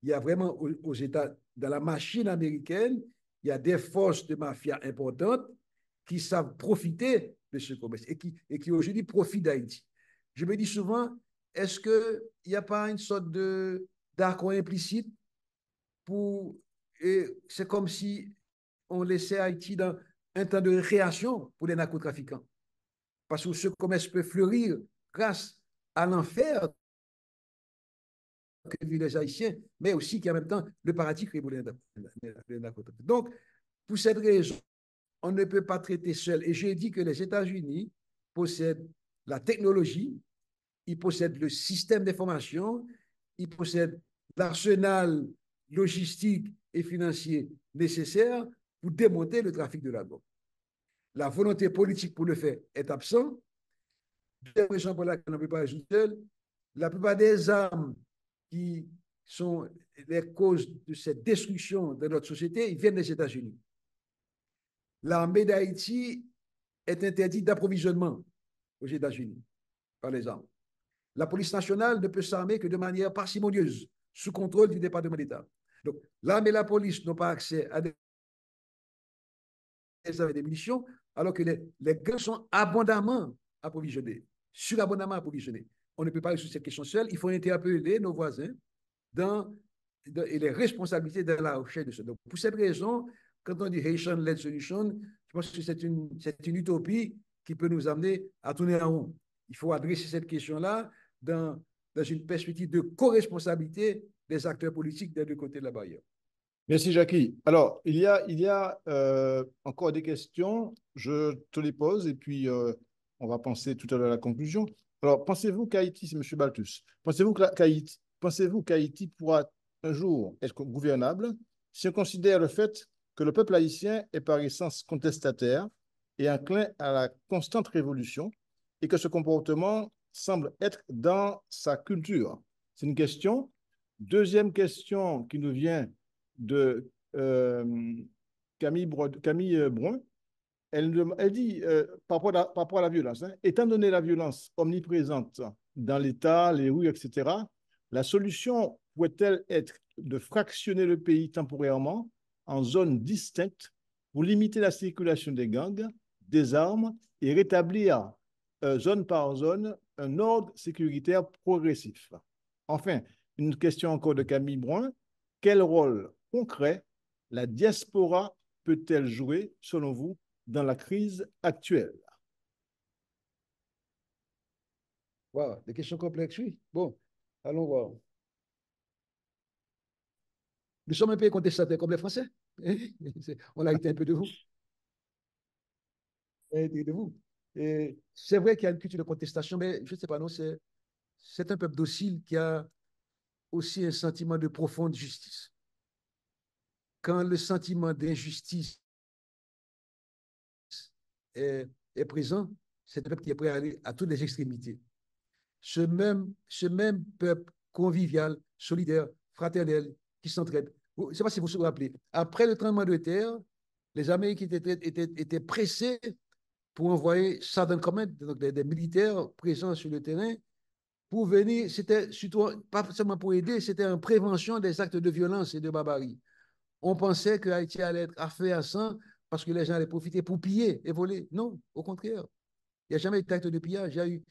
Il y a vraiment aux États, dans la machine américaine, il y a des forces de mafia importantes qui savent profiter de ce commerce et qui aujourd'hui profitent d'Haïti. Je me dis souvent, est-ce qu'il n'y a pas une sorte d'accord implicite pour. Et c'est comme si on laissait Haïti dans un temps de réaction pour les narcotrafiquants. Parce que ce commerce peut fleurir grâce à l'enfer que vivent les Haïtiens, mais aussi qu'en même temps, le paradis créé pour les narcotrafiquants. Donc, pour cette raison, on ne peut pas traiter seul. Et j'ai dit que les États-Unis possèdent la technologie, ils possèdent le système d'information, ils possèdent l'arsenal logistique et financier nécessaire pour démonter le trafic de la drogue. La volonté politique pour le faire est absente. Deuxième raison pour laquelle on ne peut pas résoudre seul, la plupart des armes qui sont les causes de cette destruction de notre société, ils viennent des États-Unis. L'armée d'Haïti est interdite d'approvisionnement aux États-Unis par les armes. La police nationale ne peut s'armer que de manière parcimonieuse, sous contrôle du département d'État. Donc, l'armée et la police n'ont pas accès à des munitions, alors que les gangs sont abondamment approvisionnés, surabondamment approvisionnés. On ne peut pas résoudre cette question seule. Il faut interpeller nos voisins et les responsabilités de la recherche de ce. Donc, pour cette raison, quand on dit Haitian-led solution, je pense que c'est une utopie qui peut nous amener à tourner en rond. Il faut adresser cette question-là dans une perspective de co-responsabilité des acteurs politiques des deux côtés de la barrière. Merci, Jackie. Alors, il y a encore des questions. Je te les pose et puis on va penser tout à l'heure à la conclusion. Alors, pensez-vous qu'Haïti, c'est M. Baltus, pensez-vous qu'Haïti pourra un jour être gouvernable si on considère le fait que le peuple haïtien est par essence contestataire et inclin à la constante révolution et que ce comportement semble être dans sa culture? C'est une question. Deuxième question qui nous vient de Camille Brun. Elle dit, par rapport à la violence, hein, étant donné la violence omniprésente dans l'État, les rues, etc., la solution pourrait-elle être de fractionner le pays temporairement en zones distinctes pour limiter la circulation des gangs, des armes et rétablir, zone par zone, un ordre sécuritaire progressif? Enfin, une question encore de Camille Brun. Quel rôle concret la diaspora peut-elle jouer, selon vous, dans la crise actuelle? Wow, des questions complexes, oui. Bon, allons voir. Nous sommes un pays contestataire comme les Français. On a été un peu de vous. De vous. C'est vrai qu'il y a une culture de contestation, mais je ne sais pas, non, c'est un peuple docile qui a aussi un sentiment de profonde justice. Quand le sentiment d'injustice est présent, c'est un peuple qui est prêt à aller à toutes les extrémités. Ce même peuple convivial, solidaire, fraternel, qui s'entraide. Je ne sais pas si vous vous rappelez, après le tremblement de terre, les Américains étaient pressés pour envoyer Saddam Command, donc des militaires présents sur le terrain, pour venir, c'était surtout pas seulement pour aider, c'était en prévention des actes de violence et de barbarie. On pensait que Haïti allait être affaibli à sang parce que les gens allaient profiter pour piller et voler. Non, au contraire. Il n'y a jamais eu d'acte de pillage. Il y a eu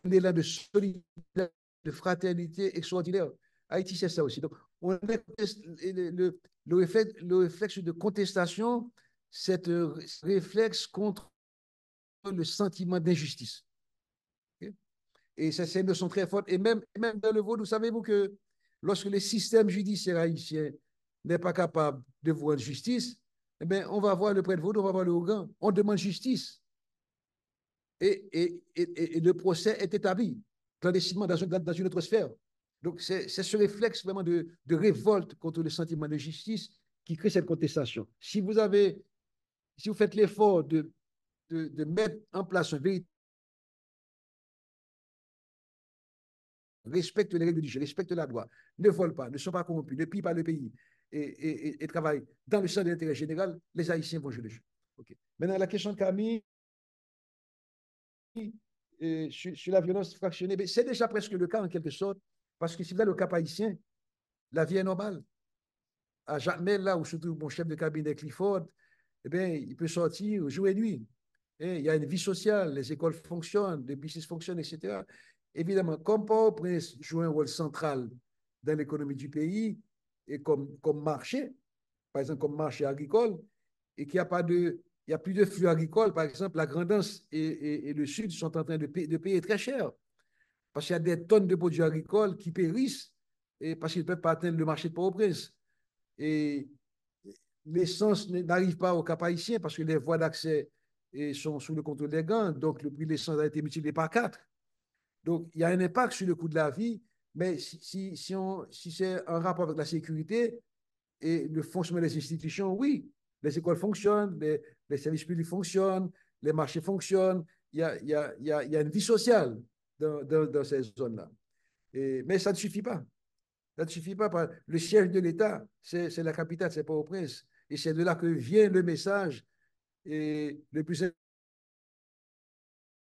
un élan de solidarité, de fraternité extraordinaire. Haïti, c'est ça aussi. Donc, on est le réflexe de contestation, c'est un réflexe contre le sentiment d'injustice. Okay? Et ça, c'est une notion très forte. Et même dans le vaudou, savez-vous que lorsque le système judiciaire haïtien n'est pas capable de voir justice, eh bien, on va voir le prêtre vaudou, on va voir le Ougan, on demande justice. Et le procès est établi clandestinement dans une autre sphère. Donc, c'est ce réflexe vraiment de révolte contre le sentiment de justice qui crée cette contestation. Si vous faites l'effort de mettre en place un véritable respecte les règles du jeu, respecte la loi, ne vole pas, ne sont pas corrompus, ne pillent pas le pays et travaillent dans le sens de l'intérêt général, les Haïtiens vont jouer le jeu. Okay. Maintenant, la question de Camille sur la violence fractionnée, c'est déjà presque le cas en quelque sorte, parce que si vous avez le cas haïtien, la vie est normale. À jamais là où surtout mon chef de cabinet Clifford, eh bien, il peut sortir jour et nuit. Et il y a une vie sociale, les écoles fonctionnent, les business fonctionnent, etc. Évidemment, comme Port-au-Prince joue un rôle central dans l'économie du pays et comme marché, par exemple comme marché agricole, et qu'il n'y a pas de, il y a plus de flux agricoles, par exemple, la Grand'Anse et le Sud sont en train de payer très cher parce qu'il y a des tonnes de produits agricoles qui périssent et parce qu'ils ne peuvent pas atteindre le marché de Port-au-Prince. Et l'essence n'arrive pas au Cap haïtien parce que les voies d'accès sont sous le contrôle des gangs, donc le prix de l'essence a été multiplié par 4. Donc, il y a un impact sur le coût de la vie, mais si c'est un rapport avec la sécurité et le fonctionnement des institutions, oui, les écoles fonctionnent, les services publics fonctionnent, les marchés fonctionnent, il y a une vie sociale dans ces zones-là. Mais ça ne suffit pas. Ça ne suffit pas. Le siège de l'État, c'est la capitale, c'est Port-au-Prince. Et c'est de là que vient le message le plus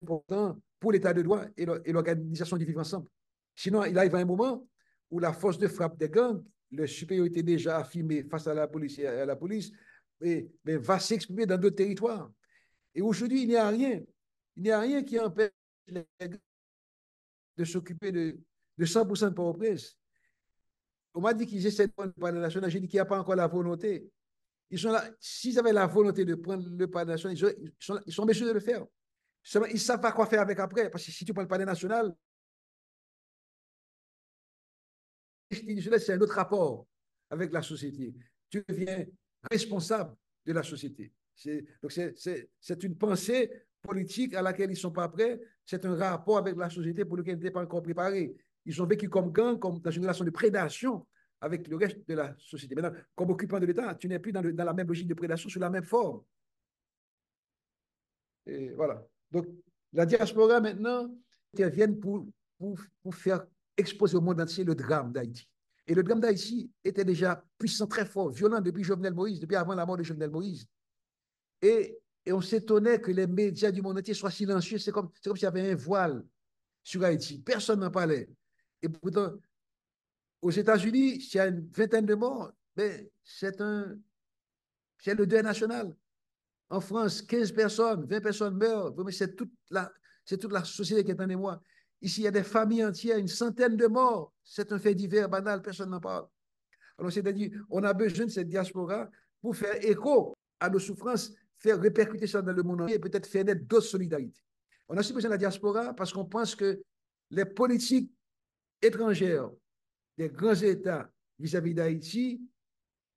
important pour l'État de droit et l'organisation du vivre ensemble. Sinon, il arrive un moment où la force de frappe des gangs, leur supériorité déjà affirmée face à la police mais va s'exprimer dans d'autres territoires. Et aujourd'hui, il n'y a rien. Il n'y a rien qui empêche les gangs de s'occuper de 100% de Port-au-Prince. On m'a dit qu'ils essaient de prendre le palais national. J'ai dit qu'il n'y a pas encore la volonté. Ils sont là. S'ils avaient la volonté de prendre le palais national, ils sont obligés de le faire. Ils ne savent pas quoi faire avec après. Parce que si tu prends le palais national, c'est un autre rapport avec la société. Tu deviens responsable de la société. Donc, c'est une pensée politique à laquelle ils ne sont pas prêts. C'est un rapport avec la société pour lequel ils n'étaient pas encore préparés. Ils ont vécu comme gang, comme dans une relation de prédation avec le reste de la société. Maintenant, comme occupant de l'État, tu n'es plus dans la même logique de prédation sous la même forme. Et voilà. Donc, la diaspora, maintenant, intervient pour faire exposer au monde entier le drame d'Haïti. Et le drame d'Haïti était déjà puissant, très fort, violent depuis Jovenel Moïse, depuis avant la mort de Jovenel Moïse. Et on s'étonnait que les médias du monde entier soient silencieux. C'est comme s'il y avait un voile sur Haïti. Personne n'en parlait. Et pourtant, aux États-Unis, s'il y a une vingtaine de morts, ben, c'est le deuil national. En France, 15 personnes, 20 personnes meurent. C'est toute la société qui est en émoi. Ici, il y a des familles entières, une centaine de morts. C'est un fait divers banal, personne n'en parle. Alors, c'est-à-dire, on a besoin de cette diaspora pour faire écho à nos souffrances, faire répercuter ça dans le monde entier et peut-être faire naître d'autres solidarités. On a aussi besoin de la diaspora parce qu'on pense que les politiques étrangères des grands États vis-à-vis d'Haïti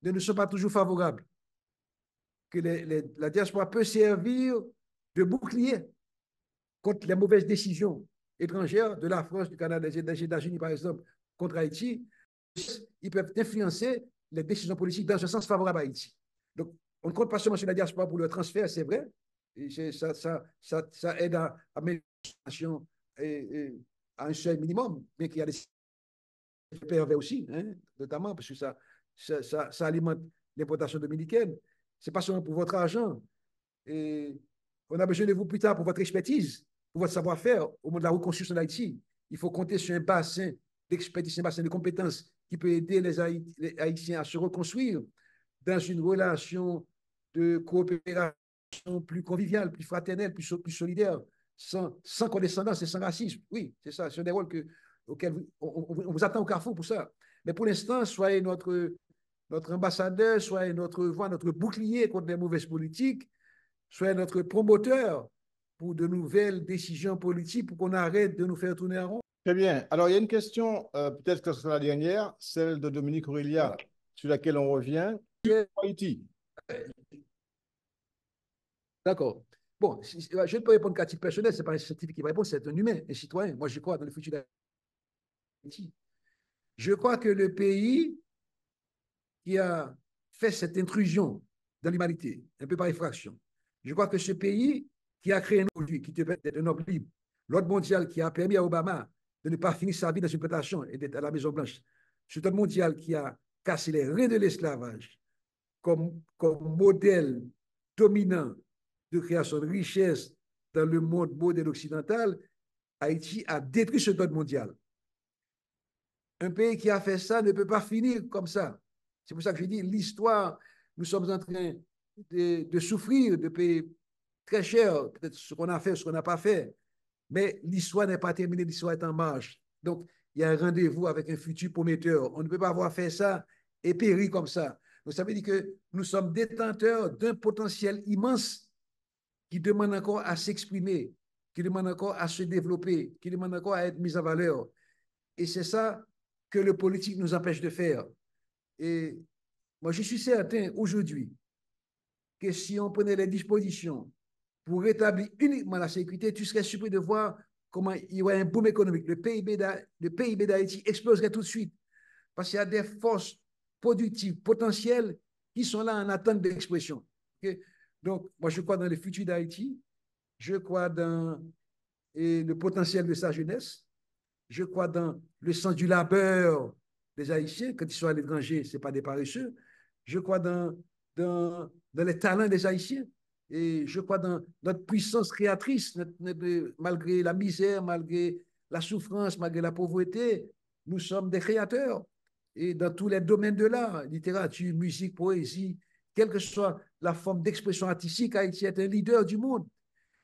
ne nous sont pas toujours favorables. Que la diaspora peut servir de bouclier contre les mauvaises décisions étrangères de la France, du Canada, des États-Unis, par exemple, contre Haïti. Ils peuvent influencer les décisions politiques dans un sens favorable à Haïti. Donc, on ne compte pas seulement sur la diaspora pour le transfert, c'est vrai. Et ça aide à mettre la situation à un seuil minimum, mais qu'il y a des pervers aussi, hein, notamment parce que ça alimente l'importation dominicaine. Ce n'est pas seulement pour votre argent. Et on a besoin de vous plus tard pour votre expertise, pour votre savoir-faire au moment de la reconstruction d'Haïti. Il faut compter sur un bassin d'expertise, un bassin de compétences qui peut aider les Haïtiens à se reconstruire dans une relation de coopération plus conviviale, plus fraternelle, plus solidaire, sans condescendance et sans racisme. Oui, c'est ça, c'est des rôles auxquels on vous attend au carrefour pour ça. Mais pour l'instant, soyez notre ambassadeur, soyez notre voix, notre bouclier contre les mauvaises politiques, soyez notre promoteur pour de nouvelles décisions politiques, pour qu'on arrête de nous faire tourner en rond. Très bien. Alors, il y a une question, peut-être que ce sera la dernière, celle de Dominique Aurélia, voilà, sur laquelle on revient. Haïti. D'accord. Bon, je ne peux répondre qu'à titre personnel, ce n'est pas un scientifique qui va répondre, c'est un humain, un citoyen. Moi, je crois dans le futur d'Haïti. Je crois que le pays qui a fait cette intrusion dans l'humanité, un peu par effraction, je crois que ce pays qui a créé aujourd'hui, qui devait être un homme libre, l'ordre mondial qui a permis à Obama de ne pas finir sa vie dans une plantation et d'être à la Maison-Blanche, cet ordre mondial qui a cassé les reins de l'esclavage comme modèle dominant de création de richesse dans le monde modèle occidental, Haïti a détruit ce ordre mondial. Un pays qui a fait ça ne peut pas finir comme ça. C'est pour ça que je dis, l'histoire, nous sommes en train de souffrir, de payer très cher, peut-être ce qu'on a fait, ce qu'on n'a pas fait. Mais l'histoire n'est pas terminée, l'histoire est en marche. Donc, il y a un rendez-vous avec un futur prometteur. On ne peut pas avoir fait ça et périr comme ça. Donc, ça veut dire que nous sommes détenteurs d'un potentiel immense qui demande encore à s'exprimer, qui demande encore à se développer, qui demande encore à être mis en valeur. Et c'est ça que le politique nous empêche de faire. Et moi, je suis certain aujourd'hui que si on prenait les dispositions pour rétablir uniquement la sécurité, tu serais surpris de voir comment il y aurait un boom économique. Le PIB d'Haïti exploserait tout de suite parce qu'il y a des forces productives potentielles qui sont là en attente d'expression. Okay? Donc, moi, je crois dans le futur d'Haïti, je crois dans le potentiel de sa jeunesse, je crois dans le sens du labeur des Haïtiens. Quand ils sont à l'étranger, ce n'est pas des paresseux. Je crois dans les talents des Haïtiens. Et je crois dans notre puissance créatrice, malgré la misère, malgré la souffrance, malgré la pauvreté, nous sommes des créateurs. Et dans tous les domaines de l'art, littérature, musique, poésie, quelle que soit la forme d'expression artistique, Haïti est un leader du monde.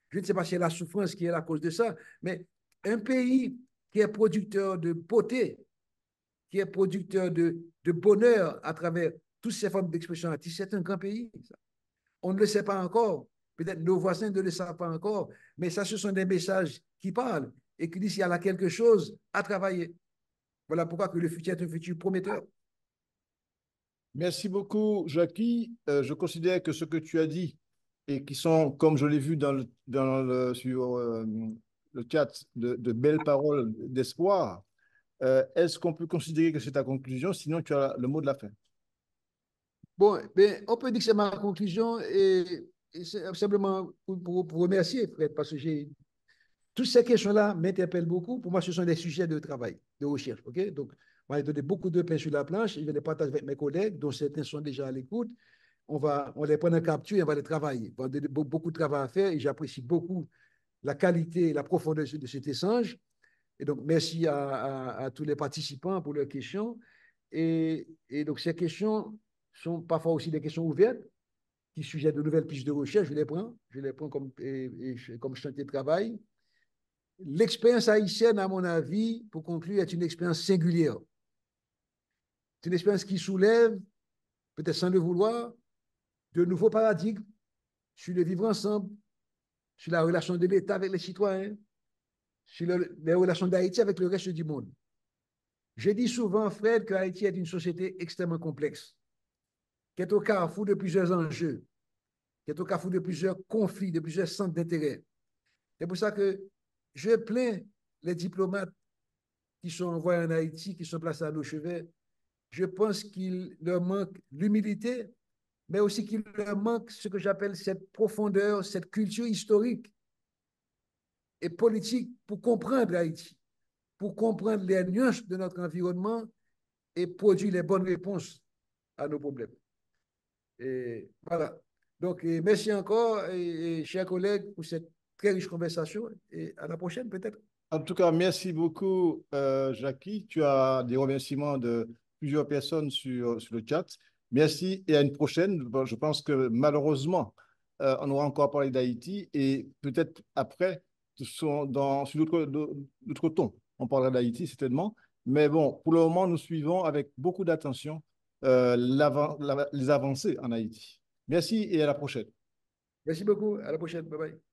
Je ne sais pas si c'est la souffrance qui est la cause de ça, mais un pays qui est producteur de beauté, qui est producteur de bonheur à travers toutes ces formes d'expression artistique, c'est un grand pays. On ne le sait pas encore. Peut-être nos voisins ne le savent pas encore, mais ça, ce sont des messages qui parlent et qui disent qu'il y a quelque chose à travailler. Voilà pourquoi que le futur est un futur prometteur. Merci beaucoup, Jackie. Je considère que ce que tu as dit et qui sont, comme je l'ai vu sur le chat, de belles paroles d'espoir, est-ce qu'on peut considérer que c'est ta conclusion? Sinon, tu as le mot de la fin. Bon, ben, on peut dire que c'est ma conclusion et c'est simplement pour remercier, Fred, parce que toutes ces questions-là m'interpellent beaucoup. Pour moi, ce sont des sujets de travail, de recherche. Okay? Donc, on va donner beaucoup de pain sur la planche. Je vais les partager avec mes collègues, dont certains sont déjà à l'écoute. On les prend en capture et on va les travailler. On a beaucoup de travail à faire et j'apprécie beaucoup la qualité et la profondeur de cet échange. Et donc, merci à tous les participants pour leurs questions. Et donc, ces questions sont parfois aussi des questions ouvertes qui sujettent de nouvelles pistes de recherche. Je les prends comme chantier de travail. L'expérience haïtienne, à mon avis, pour conclure, est une expérience singulière. C'est une expérience qui soulève, peut-être sans le vouloir, de nouveaux paradigmes sur le vivre ensemble, sur la relation de l'État avec les citoyens, sur les relations d'Haïti avec le reste du monde. Je dis souvent, Fred, que Haïti est une société extrêmement complexe, qui est au carrefour de plusieurs enjeux, qui est au carrefour de plusieurs conflits, de plusieurs centres d'intérêt. C'est pour ça que je plains les diplomates qui sont envoyés en Haïti, qui sont placés à nos chevets. Je pense qu'il leur manque l'humilité, mais aussi qu'il leur manque ce que j'appelle cette profondeur, cette culture historique et politique pour comprendre Haïti, pour comprendre les nuances de notre environnement et produire les bonnes réponses à nos problèmes. Et voilà. Donc, merci encore, chers collègues, pour cette très riche conversation et à la prochaine peut-être. En tout cas, merci beaucoup, Jackie. Tu as des remerciements de plusieurs personnes sur le chat. Merci et à une prochaine. Bon, je pense que malheureusement, on aura encore parlé d'Haïti et peut-être après, sur d'autres ton, on parlera d'Haïti certainement. Mais bon, pour le moment, nous suivons avec beaucoup d'attention les avancées en Haïti. Merci et à la prochaine. Merci beaucoup. À la prochaine. Bye bye.